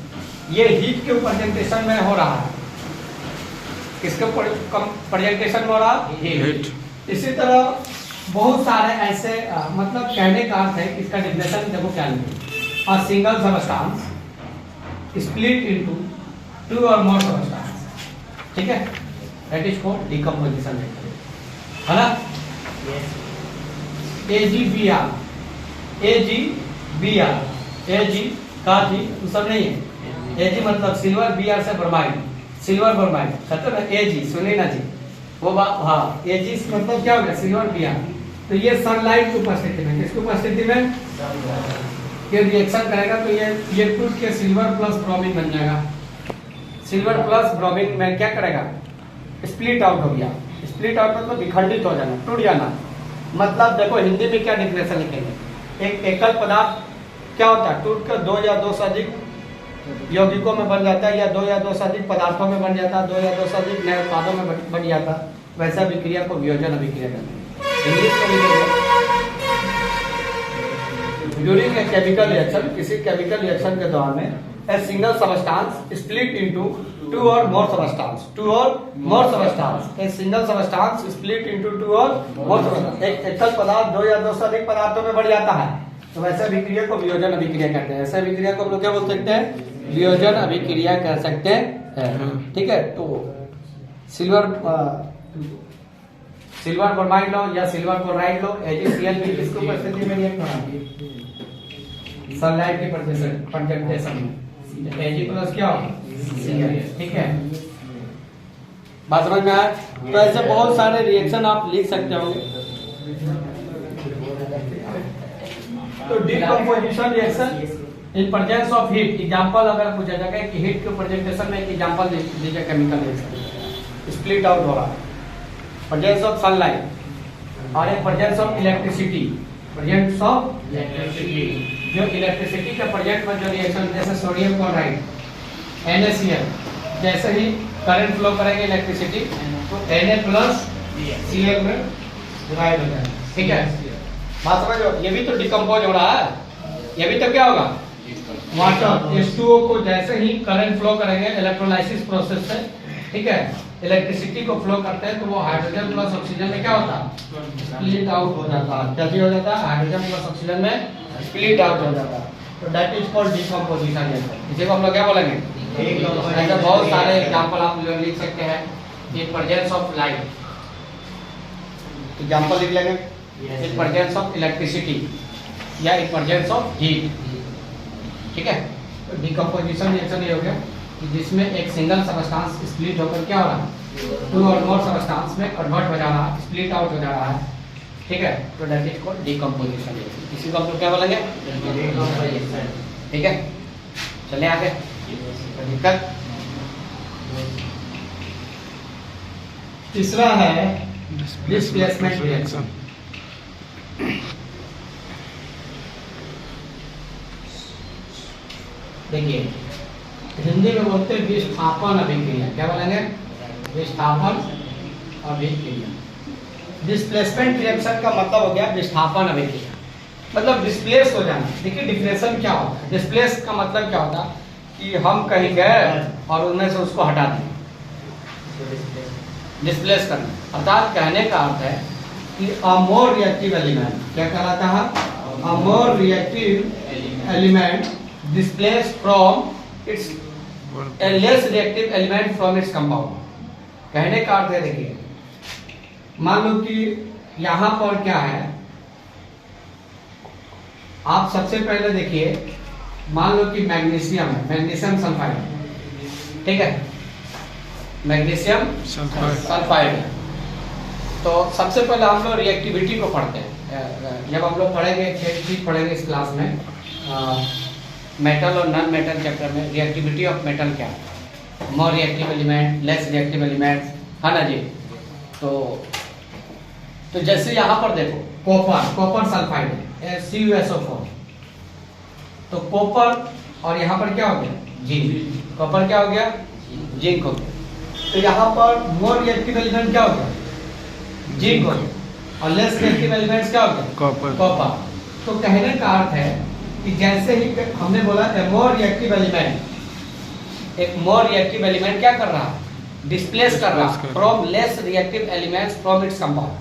ये हीट के प्रेजेंटेशन में हो रहा है। किसके प्रेजेंटेशन में हो रहा है? हीट। इसी तरह बहुत सारे ऐसे मतलब कहने का अर्थ है कि इसका डिफिनेशन देखो क्या लिखे। A single substance split into two और मोर सबस्टेंस। ठीक है, दैट इज कॉल्ड डिकम्पोजिशन है ना। AgBr Ag का जी सब नहीं है। Ag मतलब सिल्वर, Br से ब्रोमाइड, सिल्वर ब्रोमाइड खत्म है। Ag सुनिए ना जी, वो हाँ Ag मतलब क्या हो गया? Silver Br। तो ये सनलाइट की उपस्थिति में, किसकी उपस्थिति में ये रिएक्शन करेगा तो ये टूट के सिल्वर प्लस ब्रोमीन बन जाएगा। सिल्वर प्लस ब्रोमीन में क्या करेगा? स्प्लिट आउट हो गया। स्प्लिट आउट मतलब विखंडित हो जाना, टूट जाना। मतलब देखो हिंदी में क्या डिफिनेशन लिखेंगे? एक एकल पदार्थ क्या होता है? टूट कर 2 या 2 से अधिक यौगिकों में बन जाता है, या 2 या 2 से अधिक पदार्थों में बन जाता है, 2 या 2 से अधिक नए उत्पादों में बन जाता है। वैसा विक्रिया को वियोजन अभिक्रिया कहते हैं। इंग्लिश में लिखेंगे ड्यूरिंग ए केमिकल रिएक्शन, किसी केमिकल रिएक्शन के दौरान में a single substance split into two or more substance, a single substance split into two or more substance। एक एकल पदार्थ 2 या 2 से अधिक पदार्थों में बढ़ जाता है, तो वैसे विक्रिया को वियोजन अभिक्रिया कहते हैं। ऐसे विक्रिया को हम लोग क्या बोल सकते हैं? वियोजन अभिक्रिया कह सकते हैं। ठीक है, तो सिल्वर ब्रोमाइड लो या सिल्वर क्लोराइड लो, AgCl किसकी उपस्थिति में रिएक्ट होना है? सनलाइट के प्रेजेंटेशन में Ag प्लस क्या होगा? Cl। ठीक है, बात समझ में आया? तो ऐसे बहुत सारे रिएक्शन आप लिख सकते होंगे। तो decomposition reaction in presence of heat. Example अगर पूछा जाए कि हीट के प्रेजेंटेशन में एक एग्जांपल दीजिए केमिकल रिएक्शन। स्प्लिट आउट हो रहा है, प्रेजेंस ऑफ सनलाइट और एक presence of electricity. Presence of electricity, जो इलेक्ट्रिसिटी के प्रेजेंट में जो रिएक्शन, जैसे सोडियम क्लोराइड NaCl, जैसे ही करंट फ्लो करेंगे इलेक्ट्रिसिटी तो Na प्लस Cl में डिवाइड हो जाएगा। ठीक है, बात समझो? ये भी तो डिकम्पोज हो रहा है। ये भी तो क्या होगा? वाटर H2O को जैसे ही करंट फ्लो करेंगे इलेक्ट्रोलाइसिस प्रोसेस से, ठीक है, इलेक्ट्रिसिटी को फ्लो करते हैं तो वो हाइड्रोजन प्लस ऑक्सीजन में क्या होता है? स्प्लिट आउट हो जाता है। क्या हो जाता है? हाइड्रोजन प्लस ऑक्सीजन में स्प्लिट आउट हो जाता है। तो that is called decomposition reaction. इसी को हम लोग क्या बोलेंगे? ऐसे बहुत सारे एग्जांपल आप लोग लिख सकते हैं। In presence of light example लिख लेंगे, इन प्रेजेंस ऑफ इलेक्ट्रिसिटी या इन प्रेजेंस ऑफ हीट। ठीक है, तो डिकम्पोजिशन रिएक्शन ये हो गया कि जिसमें एक सिंगल सबस्टेंस स्प्लिट होकर क्या हो रहा है? 2 और मोर सबस्टेंस में कन्वर्ट हो जा रहा है, स्प्लिट आउट हो जा रहा है। ठीक है, तो that is called decomposition reaction. इसी को हम लोग क्या बोलेंगे? ठीक है, चलिए आगे। दिक्कत तीसरा है डिस्प्लेसमेंट रिएक्शन। देखिए हिंदी में बोलते हैं विस्थापन अभिक्रिया। क्या बोलेंगे? विस्थापन अभिक्रिया। डिस्प्लेसमेंट रिएक्शन का मतलब हो गया विस्थापन अभिक्रिया, मतलब डिस्प्लेस हो जाना। देखिए डिफिनेशन क्या होता है? डिस्प्लेस का मतलब क्या होता है कि हम कहीं गए और उनमें से उसको हटा दें, डिस्प्लेस करना। अर्थात कहने का अर्थ है कि अ मोर रिएक्टिव एलिमेंट, क्या कहलाता है? A more reactive element displace from its a less reactive element from its compound. कहने का अर्थ है, देखिए मान लो कि यहां पर क्या है, आप सबसे पहले देखिए, मान लो कि मैग्नीशियम है, मैग्नीशियम सल्फाइड। ठीक है, मैग्नीशियम सल्फाइड है। तो सबसे पहले हम लोग रिएक्टिविटी को पढ़ते हैं। जब हम लोग पढ़ेंगे, चीज पढ़ेंगे इस क्लास में, मेटल और नॉन मेटल चैप्टर में, रिएक्टिविटी ऑफ मेटल क्या है, मोर reactive element, less reactive element, है ना जी। तो तो जैसे यहाँ पर देखो कॉपर सल्फाइड है CuSO4, तो कॉपर और यहाँ पर क्या हो गया जिंक, कॉपर क्या हो गया जिंक हो गया, तो यहाँ पर मोर रिएक्टिव एलिमेंट क्या हो गया जिंक हो गया और लेस रिएक्टिव एलिमेंट्स क्या हो गया कॉपर। तो कहने का अर्थ है कि जैसे ही हमने बोला एक मोर रिएक्टिव एलिमेंट क्या कर रहा है डिस्प्लेस कर रहा है from less reactive elements from its compound,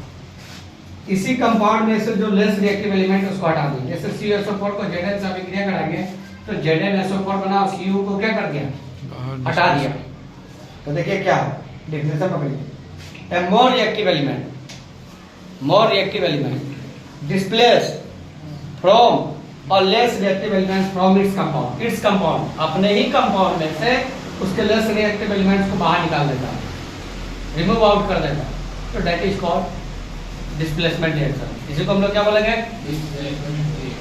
इसी कंपाउंड में से जो लेस रिएक्टिव एलिमेंट उसको हटा देंगे। जैसे CuSO4 को Zn से अभिक्रिया कराएंगे तो ZnSO4 बना और Cu को क्या कर दिया हटा दिया, तो देखिए क्या डिफिनेशन पकड़िए। A more reactive element displace from और less reactive elements from its compound, अपने ही कंपाउंड में से उसके लेस रिएक्टिव एलिमेंट्स को बाहर निकाल देता है, रिमूव आउट कर देता है, तो that is called displacement reaction. इसी को हम लोग क्या बोलेंगे,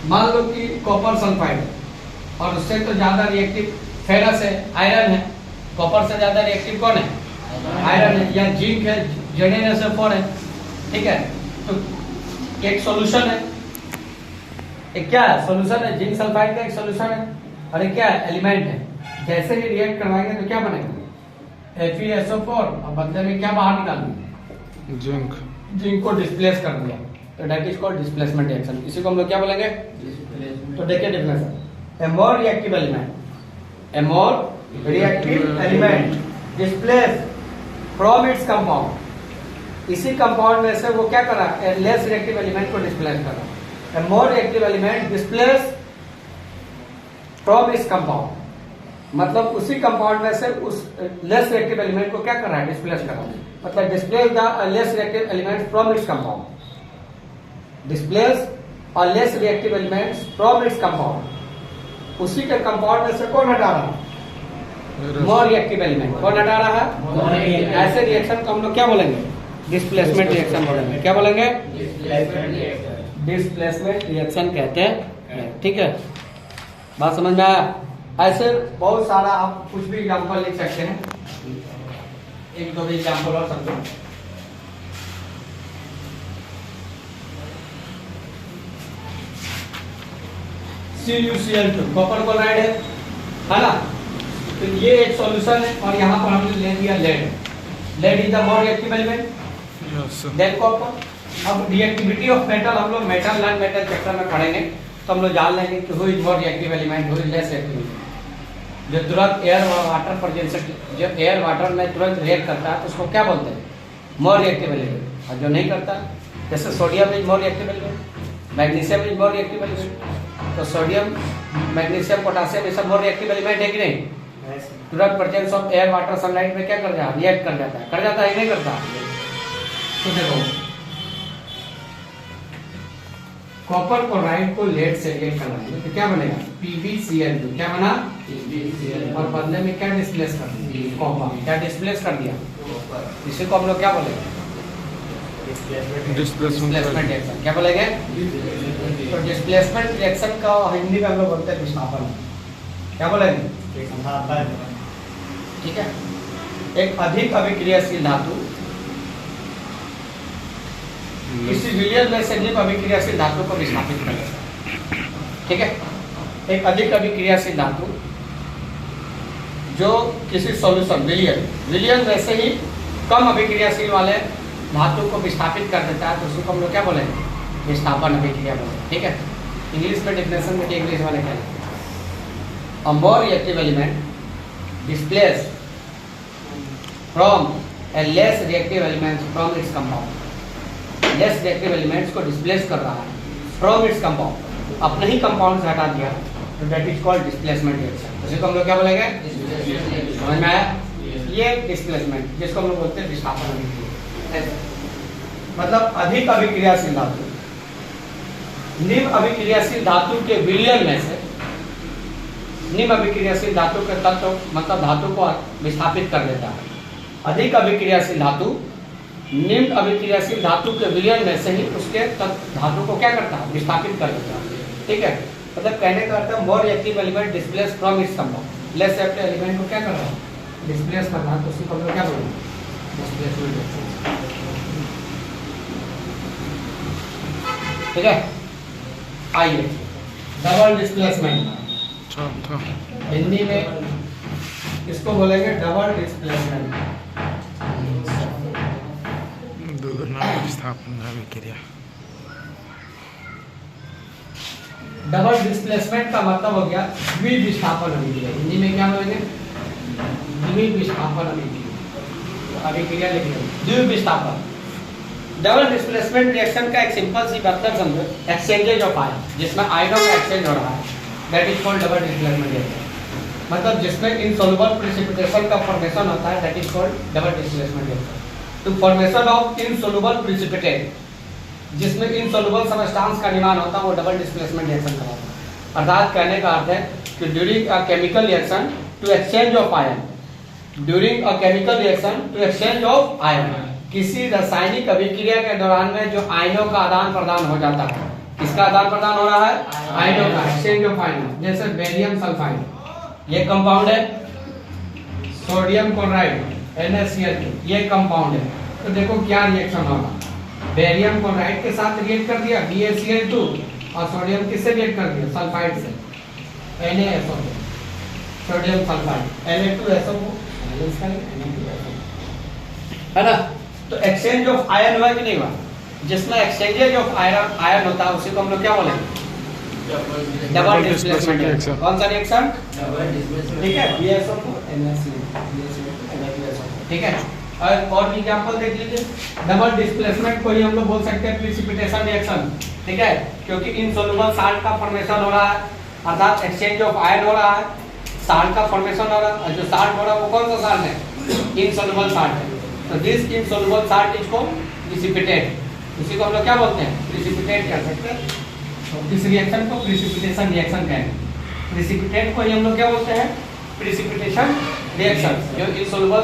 मान लो कि कॉपर सल्फाइड और उससे तो ज्यादा रिएक्टिव फेरस है, आयरन है, कॉपर से ज्यादा रिएक्टिव कौन है आयरन है, या जिंक है ZnSO4 है, ठीक है। तो एक सॉल्यूशन है, एक क्या है सॉल्यूशन है, जिंक सल्फाइड का एक सॉल्यूशन है और एक क्या है एलिमेंट है। जैसे ही रिएक्ट करवाएंगे तो क्या बनेगा FeSO4 और बदले में क्या बाहर निकालेंगे जिंक को डिस्प्लेस कर दिया, तो that is called displacement reaction. इसी को हम लोग क्या बोलेंगे तो देखिए definition, a more reactive element displace from its compound, इसी कंपाउंड में से वो क्या कर रहा है लेस रिएक्टिव एलिमेंट को डिस्प्लेस कर रहा है। A more reactive element displace from its compound, मतलब उसी कंपाउंड में से उस लेस रिएक्टिव एलिमेंट को क्या कर रहा है डिस्प्लेस कर रहा है, मतलब displace the less reactive element from its compound, displace और less reactive elements from its compound, उसी के कंपाउंड में से कौन हटा रहा है मोर रिएक्टिव एलिमेंट, कौन हटा रहा है। ऐसे रिएक्शन को हम लोग क्या बोलेंगे डिस्प्लेसमेंट रिएक्शन बोलेंगे, क्या बोलेंगे डिस्प्लेसमेंट रिएक्शन कहते हैं, ठीक है। बात समझ में आया। ऐसे बहुत सारा आप कुछ भी एग्जांपल लिख सकते हैं, एक दो भी एग्जांपल और समझो। CuCl2 कॉपर क्लोराइड है ना, तो ये एक सॉल्यूशन है और यहाँ पर हमने ले लिया lead is the more reactive element than copper. अब रिएक्टिविटी ऑफ मेटल हम लोग मेटल नॉन मेटल चैप्टर में पढ़ेंगे, तो हम लोग जान लेंगे कि who is more reactive element, who is less reactive. जो तुरंत एयर और वाटर पर जो एयर वाटर में तुरंत रिएक्ट करता है तो उसको क्या बोलते हैं मोर रिएक्टिव एलिमेंट, और जो नहीं करता जैसे sodium is more reactive element, magnesium is more reactive element. तो सोडियम मैग्नीशियम पोटासियम ये सब मोर रिएक्टिव एलिमेंट है कि नहीं, तुरंत presence of air water sunlight में क्या कर जाता है रिएक्ट कर जाता है नहीं करता। तो देखो कॉपर क्लोराइड को लेड से रिएक्ट करवाएंगे तो क्या बनेगा PbCl2, क्या बना और बदले में क्या डिस्प्लेस कर दिया कॉपर, क्या डिस्प्लेस कर दिया, इसी को हम लोग क्या बोलेंगे डिस्प्लेसमेंट रिएक्शन, क्या बोलेंगे। तो डिस्प्लेसमेंट रिएक्शन का हिंदी में हम लोग बोलते हैं विस्थापन, क्या बोलेंगे, ठीक है। एक अधिक अभिक्रियाशील धातु किसी विलयन में से निम्न अभिक्रियाशील धातु को विस्थापित कर देता है, ठीक है। एक अधिक अभिक्रियाशील धातु जो किसी सॉल्यूशन विलयन में से ही कम अभिक्रियाशील वाले धातु को विस्थापित कर देता है, तो उसको हम लोग क्या बोलेंगे विस्थापन अभिक्रिया बोलेंगे, ठीक है। इंग्लिश में डिफिनेशन में इंग्लिश वाले क्या है, a more reactive element displace from a less reactive elements from its compound, less reactive elements को डिस्प्लेस कर रहा है फ्रॉम इट्स कंपाउंड, अपने ही कंपाउंड से हटा दिया, तो that is called displacement reaction. उसी को हम लोग क्या बोलेंगे समझ में आया, ये डिस्प्लेसमेंट जिसको हम लोग बोलते हैं विस्थापन अभिक्रिया, मतलब अधिक अभिक्रियाशील धातु निम्न अभिक्रियाशील धातु के विलयन में से निम्न अभिक्रियाशील धातु के तत्व मतलब धातु को विस्थापित कर देता है। अधिक अभिक्रियाशील धातु निम्न अभिक्रियाशील धातु के विलयन में से ही उसके धातु को क्या करता है विस्थापित कर देता है, ठीक है। मतलब कहने का अर्थ है मोर reactive element displace from its compound, less reactive element को क्या कर रहा है डिस्प्लेस कर रहा है, तो उसी को हम लोग क्या बोलेंगे डिस्प्लेसमेंट रिएक्शन। ठीक है। आइए डबल डिस्प्लेसमेंट, चौथा हिंदी में इसको बोलेंगे डबल डिस्प्लेसमेंट। दुगुना विस्थापन अभिक्रिया। डबल डिस्प्लेसमेंट का मतलब हो गया द्विविस्थापन अभिक्रिया। हिंदी में क्या बोलेंगे? द्विविस्थापन अभिक्रिया। अभिक्रिया लिखेंगे द्विविस्थापन। डबल डिस्प्लेसमेंट रिएक्शन का एक सिंपल सी मतलब समझो, एक्सचेंजेज ऑफ आयन, जिसमें आयनों का एक्सचेंज हो रहा है, that is called double displacement reaction. मतलब जिसमें इनसोल्युबल प्रेसिपिटेशन का फॉर्मेशन होता है, that is called double displacement reaction. तो फॉर्मेशन ऑफ इनसोल्युबल प्रेसिपिटेट, जिसमें इनसोल्युबल सब्सटेंस का निर्माण होता है, वो डबल डिस्प्लेसमेंट रिएक्शन कहलाता है। अर्थात कहने का अर्थ है कि during a chemical reaction to exchange of ion, during a chemical reaction to exchange of ion, किसी रासायनिक अभिक्रिया के दौरान में जो आयनों का आदान प्रदान हो जाता है, किसका आदान प्रदान हो रहा है? आयनों का, एक्सचेंज ऑफ आयन। जैसे बेरियम सल्फाइड, ये कंपाउंड है, सोडियम क्लोराइड NaCl2, ये कंपाउंड है। तो देखो क्या रिएक्शन होगा, बेरियम क्लोराइड के साथ रिएक्ट कर दिया BaCl2, और सोडियम किससे रिएक्ट कर दिया? सल्फाइड से, NaSO, सोडियम सल्फाइड, Na2SO को बैलेंस करेंगे, Na2SO, है ना। तो एक्सचेंज ऑफ आयन हुआ कि नहीं हुआ? जिसमें एक्सचेंजेज ऑफ आयन होता है उसी को हम लोग क्या बोलेंगे? Double displacement reaction. कौन सा रिएक्शन? डबल डिस्प्लेसमेंट, ठीक है। BaSO को NaCl2, ठीक है। और भी एग्जांपल देख लीजिए, डबल डिस्प्लेसमेंट को ही हम लोग बोल सकते हैं प्रिसिपिटेशन रिएक्शन, ठीक है, क्योंकि इनसोल्युबल साल्ट का फॉर्मेशन हो रहा है, अर्थात एक्सचेंज ऑफ आयन हो रहा है, साल्ट का फॉर्मेशन हो रहा है, और जो साल्ट हो रहा है वो कौन सा साल्ट है? इनसोल्युबल साल्ट है। तो this insoluble salt is called precipitate, उसी को हम लोग क्या बोलते हैं? प्रिसिपिटेट कह सकते हैं। तो इस रिएक्शन को प्रिसिपिटेशन रिएक्शन कहेंगे। प्रिसिपिटेट को ही हम लोग क्या बोलते हैं? Precipitation reaction. जो इनसोल्युबल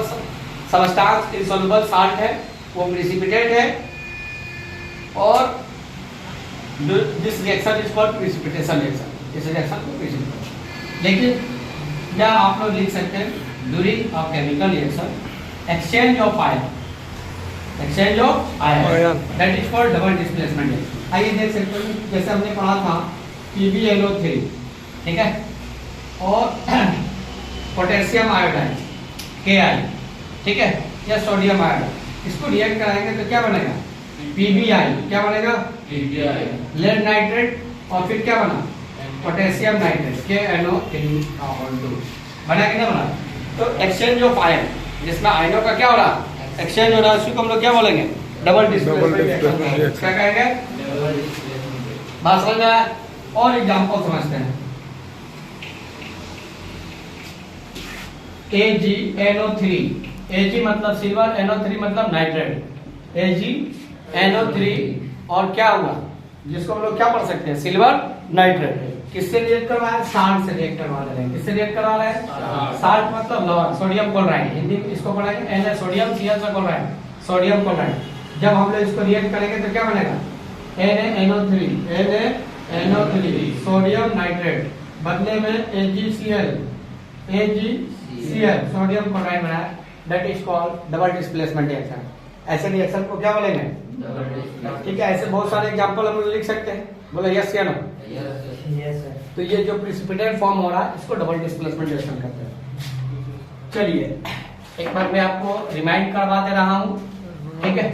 सब्सटेंस, इनसोल्युबल साल्ट है, वो प्रिसिपिटेट है, और this reaction is called precipitation reaction. इस रिएक्शन को प्रिसिपिटेशन। लेकिन क्या आप लोग लिख सकते हैं during a chemical reaction exchange of ion, exchange of ion, that is called double displacement reaction. आइए देख सकते हैं, जैसे हमने पढ़ा था PbNO3, ठीक है, और पोटेशियम आयोडाइड Ki, ठीक है, या सोडियम आयोडाइड, इसको रिएक्ट कराएंगे तो क्या बनेगा? PbI, क्या बनेगा? PbI, लेड नाइट्रेट, और फिर क्या बना? पोटेशियम नाइट्रेट KNO3 बना कि नहीं बना? तो एक्सचेंज ऑफ आयन, जिसमें आयनों का क्या हो रहा है? एक्सचेंज हो रहा है, उसी को हम लोग क्या बोलेंगे? Double displacement. क्या कहेंगे? बात समझ में आया? और एग्जांपल समझते हैं। AgNO3, Ag मतलब सिल्वर, NO3 मतलब नाइट्रेट, AgNO3, और क्या हुआ जिसको हम लोग क्या पढ़ सकते हैं? Silver nitrate. किससे रिएक्ट करवा है? साल्ट से रिएक्ट करवा रहे हैं। किससे रिएक्ट करवा रहे हैं? साल्ट मतलब लवण, सोडियम क्लोराइड, हिंदी में इसको पढ़ेंगे Na sodium Cl chloride, sodium chloride. जब हम लोग इसको रिएक्ट करेंगे तो क्या बनेगा? NaNO3 सोडियम नाइट्रेट, बदले में AgCl सोडियम क्लोराइड बना, that is called double displacement reaction. ऐसे रिएक्शन को क्या बोलेंगे? ठीक है। ऐसे बहुत सारे एग्जांपल हम लोग लिख सकते हैं, बोलो यस या नो? Yes sir. तो ये जो प्रिसिपिटेट फॉर्म हो रहा है, इसको डबल डिस्प्लेसमेंट रिएक्शन कहते हैं। चलिए एक बार मैं आपको रिमाइंड करवा दे रहा हूँ, ठीक है।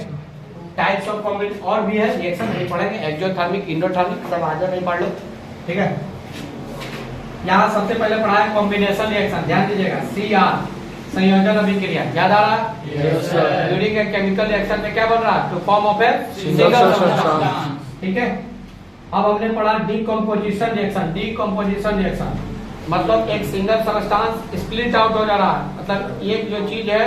टाइप्स ऑफ कॉम्बिनेशन और भी है, रिएक्शन नहीं पढ़ेंगे, एक्सोथर्मिक, इंडोथर्मिक, सब आगे नहीं पढ़ लो, ठीक है। यहाँ सबसे पहले पढ़ा है कॉम्बिनेशन रिएक्शन, ध्यान दीजिएगा, CR संयोजन अभिक्रिया, याद आ रहा है? ड्यूरिंग ए केमिकल रिएक्शन में क्या बन रहा है? To form of a single substance, ठीक है। अब हमने पढ़ा डीकंपोजिशन रिएक्शन। डीकंपोजिशन रिएक्शन मतलब एक सिंगल सब्सटेंस स्प्लिट आउट हो जा रहा है, मतलब एक जो चीज है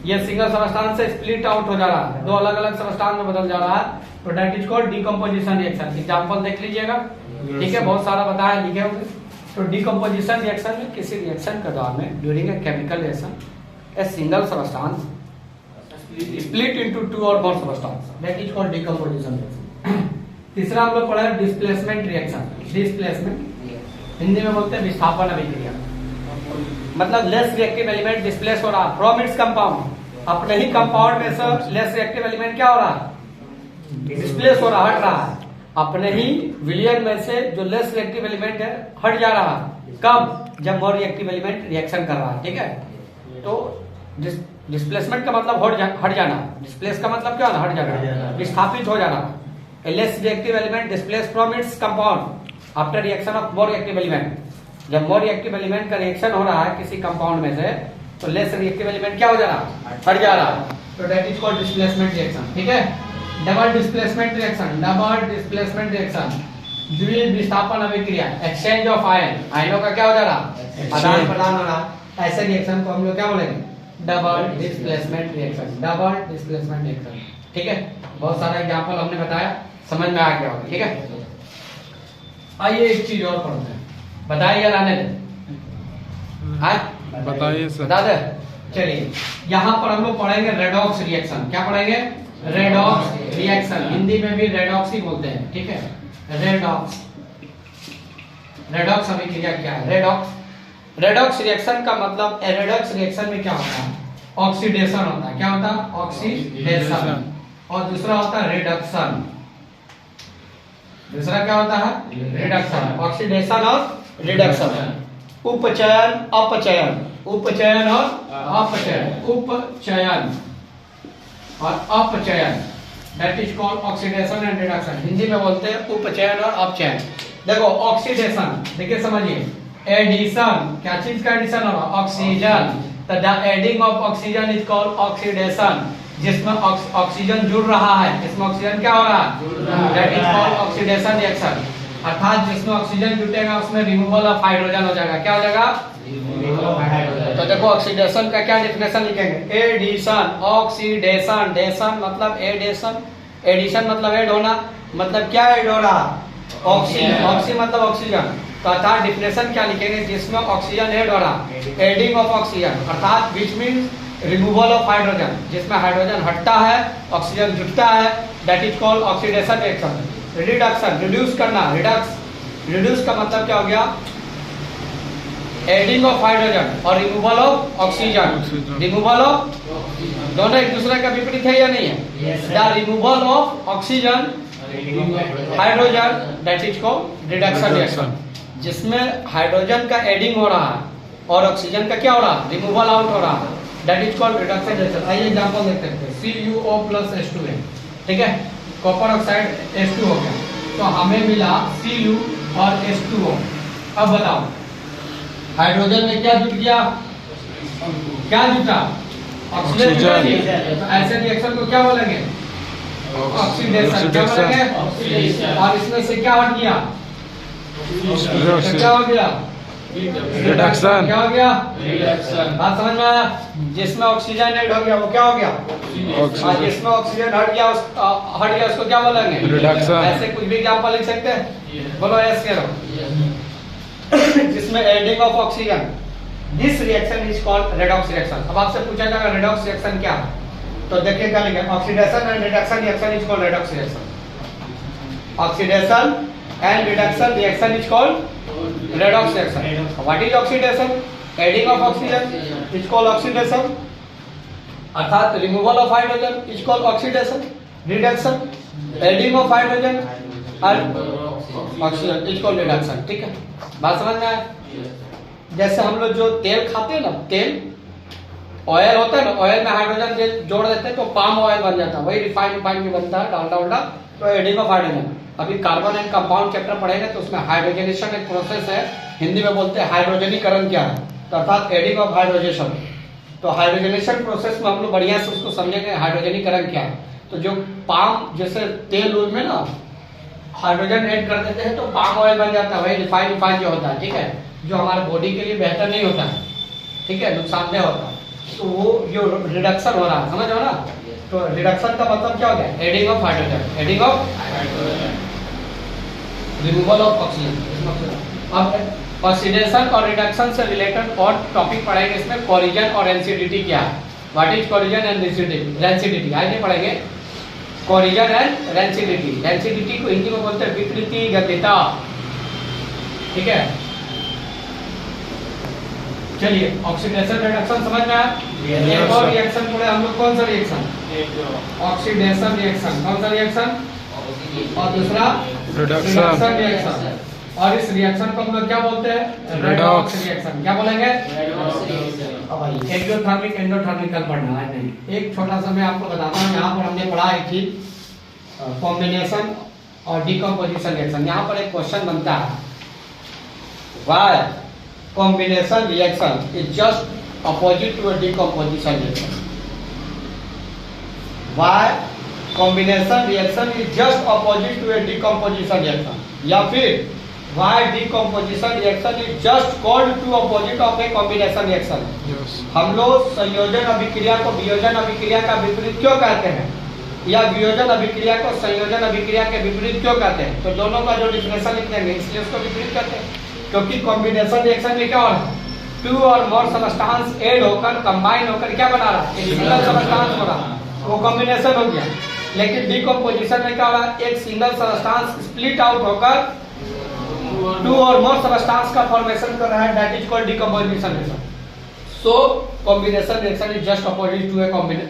ये सिंगल सब्सटेंस से स्प्लिट आउट हो जा रहा है, दो अलग अलग सब्सटेंस में बदल जा रहा है, तो that is called decomposition reaction. Example देख लीजिएगा, ठीक है, बहुत सारा बताया लिखे होंगे। तो डीकंपोजिशन रिएक्शन में किसी रिएक्शन के दौरान में during a chemical reaction a single substance split into two और more substance, that is called decomposition reaction. तीसरा हम लोग पढ़ा है डिस्प्लेसमेंट रिएक्शन। डिस्प्लेसमेंट हिंदी में बोलते हैं विस्थापन अभिक्रिया, मतलब लेस रिएक्टिव एलिमेंट डिस्प्लेस हो रहा है फ्रॉम इट्स कंपाउंड, अपने ही कंपाउंड में से लेस रिएक्टिव एलिमेंट क्या हो रहा है? डिस्प्लेस हो रहा, हट रहा है। अपने ही विलियन में से जो लेस रिएक्टिव एलिमेंट है हट जा रहा है। कब? जब मोर रिएक्टिव एलिमेंट रिएक्शन कर रहा है। ठीक है, तो डिस्प्लेसमेंट का मतलब हट जाना। डिस्प्लेस का मतलब क्या है? हट जाना, विस्थापित हो जाना। A less reactive element displaced from its compound after reaction of more reactive element। जब more reactive element का रिएक्शन हो रहा है किसी कंपाउंड में से, तो less reactive element क्या हो जा रहा? हट जा रहा। तो that is called displacement reaction। ठीक है, double displacement reaction. Double displacement reaction द्विविस्थापन अभिक्रिया, एक्सचेंज ऑफ आयन। आयनों का क्या हो जा रहा? आदान प्रदान हो रहा। ऐसे रिएक्शन को हम लोग क्या बोलेंगे? Double displacement reaction. Double displacement reaction. ठीक है, बहुत सारा एग्जांपल हमने बताया, समझ में आ गया होगा। ठीक है, आइए एक चीज और पढ़ते हैं। बताइए यार, आने दे। बताइए सर। बता दे। चलिए, यहाँ पर हम लोग पढ़ेंगे रेडॉक्स रिएक्शन। क्या पढ़ेंगे? Redox reaction. हिंदी में भी रेडॉक्स ही बोलते हैं। ठीक है, रेडॉक्स। रेडॉक्स अभिक्रिया क्या है? रेडॉक्स रिएक्शन का मतलब, रेडॉक्स रिएक्शन में क्या होता है? ऑक्सीडेशन होता है। क्या होता है? ऑक्सीडेशन। और दूसरा होता है रिडक्शन। दूसरा क्या होता है? रिडक्शन। ऑक्सीडेशन और रिडक्शन। उपचयन, अपचयन। उपचयन और अपचयन। उपचयन और अपचयन, that is called oxidation and reduction. Hindi में बोलते हैं उपचयन और अपचयन। देखो ऑक्सीडेशन, देखिए समझिए, एडिशन, क्या चीज का एडिशन हो रहा? ऑक्सीजन। तो the adding of oxygen is called oxidation. जिसमें ऑक्सीजन जुड़ रहा है, इसमें ऑक्सीजन क्या हो रहा है? That is called oxidation reaction. अर्थात जिसमें ऑक्सीजन जुटेगा उसमें रिमूवल ऑफ हाइड्रोजन हो जाएगा। क्या हो जाएगा? तो देखो ऑक्सीडेशन का क्या डेफिनेशन लिखेंगे? Addition, oxidation. डेशन मतलब एडिशन, एडिशन मतलब ऐड होना। मतलब क्या ऐड हो रहा? ऑक्सीजन। ऑक्सी मतलब ऑक्सीजन। तो अर्थात डेफिनेशन क्या लिखेंगे? जिसमें ऑक्सीजन ऐड हो रहा, एडिंग ऑफ ऑक्सीजन, अर्थात which means removal of hydrogen. जिसमें हाइड्रोजन हटता है, ऑक्सीजन जुटता है, that is called oxidation reaction. Reduction, reduce करना। रिड्यूस का मतलब क्या हो गया? एडिंग ऑफ हाइड्रोजन और removal of oxygen. Removal of, दोनों एक दूसरे का विपरीत है या नहीं है? The removal of oxygen, hydrogen, that is called reduction reaction. जिसमें हाइड्रोजन का एडिंग हो रहा है और ऑक्सीजन का क्या हो रहा? रिमूवल आउट हो रहा है, that is called reduction reaction. आइए एग्जांपल देखते हैं। CuO + H2 है। ठीक है, कॉपर ऑक्साइड H2 हो गया, तो हमें मिला Cu और H2O। अब बताओ हाइड्रोजन में क्या जुट गया? क्या जुटा? ऑक्सीजन। ऐसे रिएक्शन को क्या बोलेंगे? ऑक्सीडेशन। क्या बोलेंगे? और इसमें से क्या हट गया? क्या हो गया? रिडक्शन। क्या हो गया? रिडक्शन। बात समझ में आया? जिसमें ऑक्सीजन ऐड हो गया वो क्या हो गया? और जिसमें ऑक्सीजन हट गया उसको क्या बोलेंगे? रिडक्शन। ऐसे कुछ भी एग्जांपल लिख सकते हैं? बोलो यस करो। जिसमें adding of oxygen, this reaction is called redox reaction. अब आपसे पूछा जाएगा रेडॉक्स रिएक्शन क्या है, तो देखिए क्या लिखा है? Oxidation and reduction reaction is called redox reaction. Oxidation and reduction reaction is called redox reaction. What is oxidation? Adding of oxygen is called oxidation, अर्थात removal of hydrogen is called oxidation. Reduction, adding of hydrogen or oxygen is called reduction. ठीक है, बात समझ में आया? जैसे हम लोग जो तेल खाते हैं ना, तेल ऑयल होता है ना, ऑयल में हाइड्रोजन जेल जोड़ देते हैं तो पाम ऑयल बन जाता है। वही रिफाइंड भी बनता है, डालडा उल्टा, तो एडिंग ऑफ हाइड्रोजन। अभी कार्बन एंड कंपाउंड चैप्टर पढ़ेंगे तो उसमें हाइड्रोजनेशन एक प्रोसेस है, हिंदी में बोलते हैं हाइड्रोजनीकरण क्या है, तो अर्थात एडिंग ऑफ हाइड्रोजेशन। तो हाइड्रोजनेशन प्रोसेस में हम लोग बढ़िया से उसको समझेंगे हाइड्रोजनीकरण क्या है। तो जो पाम जैसे तेल में ना हाइड्रोजन ऐड कर देते हैं तो पाम ऑयल बन जाता है, वही रिफाइंड जो होता है। ठीक है, जो हमारे बॉडी के लिए बेहतर नहीं होता है, ठीक है, नुकसानदेह होता है। तो वो जो रिडक्शन हो रहा है, समझ हो ना? तो रिडक्शन का मतलब क्या हो गया? Adding of hydrogen, adding of removal of oxygen. अब ऑक्सीडेशन और रिडक्शन से रिलेटेड और टॉपिक पढ़ेंगे इसमें। कोरिजन और रेंसिडिटी क्या है? What is corrosion and rancidity? आज नहीं पढ़ेंगे कोरिजन एंड रेंसिडिटी। रेंसिडिटी को हिंदी में बोलते हैं विकृति गतिता। ठीक है, चलिए ऑक्सीडेशन रिडक्शन समझ में आया? एक और रिएक्शन पढ़े हम लोग, कौन सा रिएक्शन? Oxidation reaction. कौन सा रिएक्शन? और दूसरा रिडक्शन रिएक्शन। और इस रिएक्शन को हम लोग क्या बोलते हैं? Redox reaction. क्या बोलेंगे? रेडॉक्स। अब भाई एक्सोथर्मिक एंडोथर्मिकल पढ़ना है नहीं। एक छोटा सा मैं आपको बताता हूँ, यहाँ पर हमने पढ़ा है कि कॉम्बिनेशन और डिकम्पोजिशन रिएक्शन। यहाँ पर एक क्वेश्चन बनता है, why combination reaction is just opposite to a decomposition reaction. Why combination reaction is just opposite to a decomposition reaction. या फिर why decomposition reaction is just called to opposite of a combination reaction. हम लोग संयोजन अभिक्रिया को वियोजन अभिक्रिया का विपरीत क्यों कहते हैं, या वियोजन अभिक्रिया को संयोजन अभिक्रिया के विपरीत क्यों कहते हैं? तो दोनों का जो डिफिनेशन लिख देंगे, इसलिए उसको विपरीत कहते हैं। क्योंकि कॉम्बिनेशन रिएक्शन में क्या हो रहा है? टू और मोर सबस्टांस ऐड होकर कंबाइन होकर क्या बना रहा है? एक सिंगल सबस्टांस हो रहा है, वो कॉम्बिनेशन हो गया। लेकिन डिकम्पोजिशन में क्या हो रहा है? एक सिंगल सबस्टांस स्प्लिट आउट होकर टू और मोर सबस्टांस का फॉर्मेशन कर रहा है, that is called decomposition reaction. So combination reaction is just opposite to a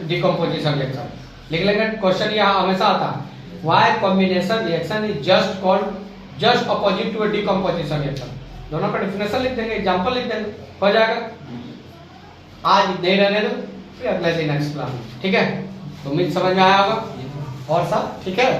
decomposition reaction. लिख लेंगे, क्वेश्चन यहाँ हमेशा आता है, why combination reaction is just called just opposite to a decomposition reaction. दोनों का डिफिनेशन लिख देंगे, एग्जांपल लिख देंगे, हो जाएगा। आज नहीं रहने दो, फिर अगले दिन नेक्स्ट क्लास में, ठीक है? तो उम्मीद समझ में आया होगा और सब ठीक है।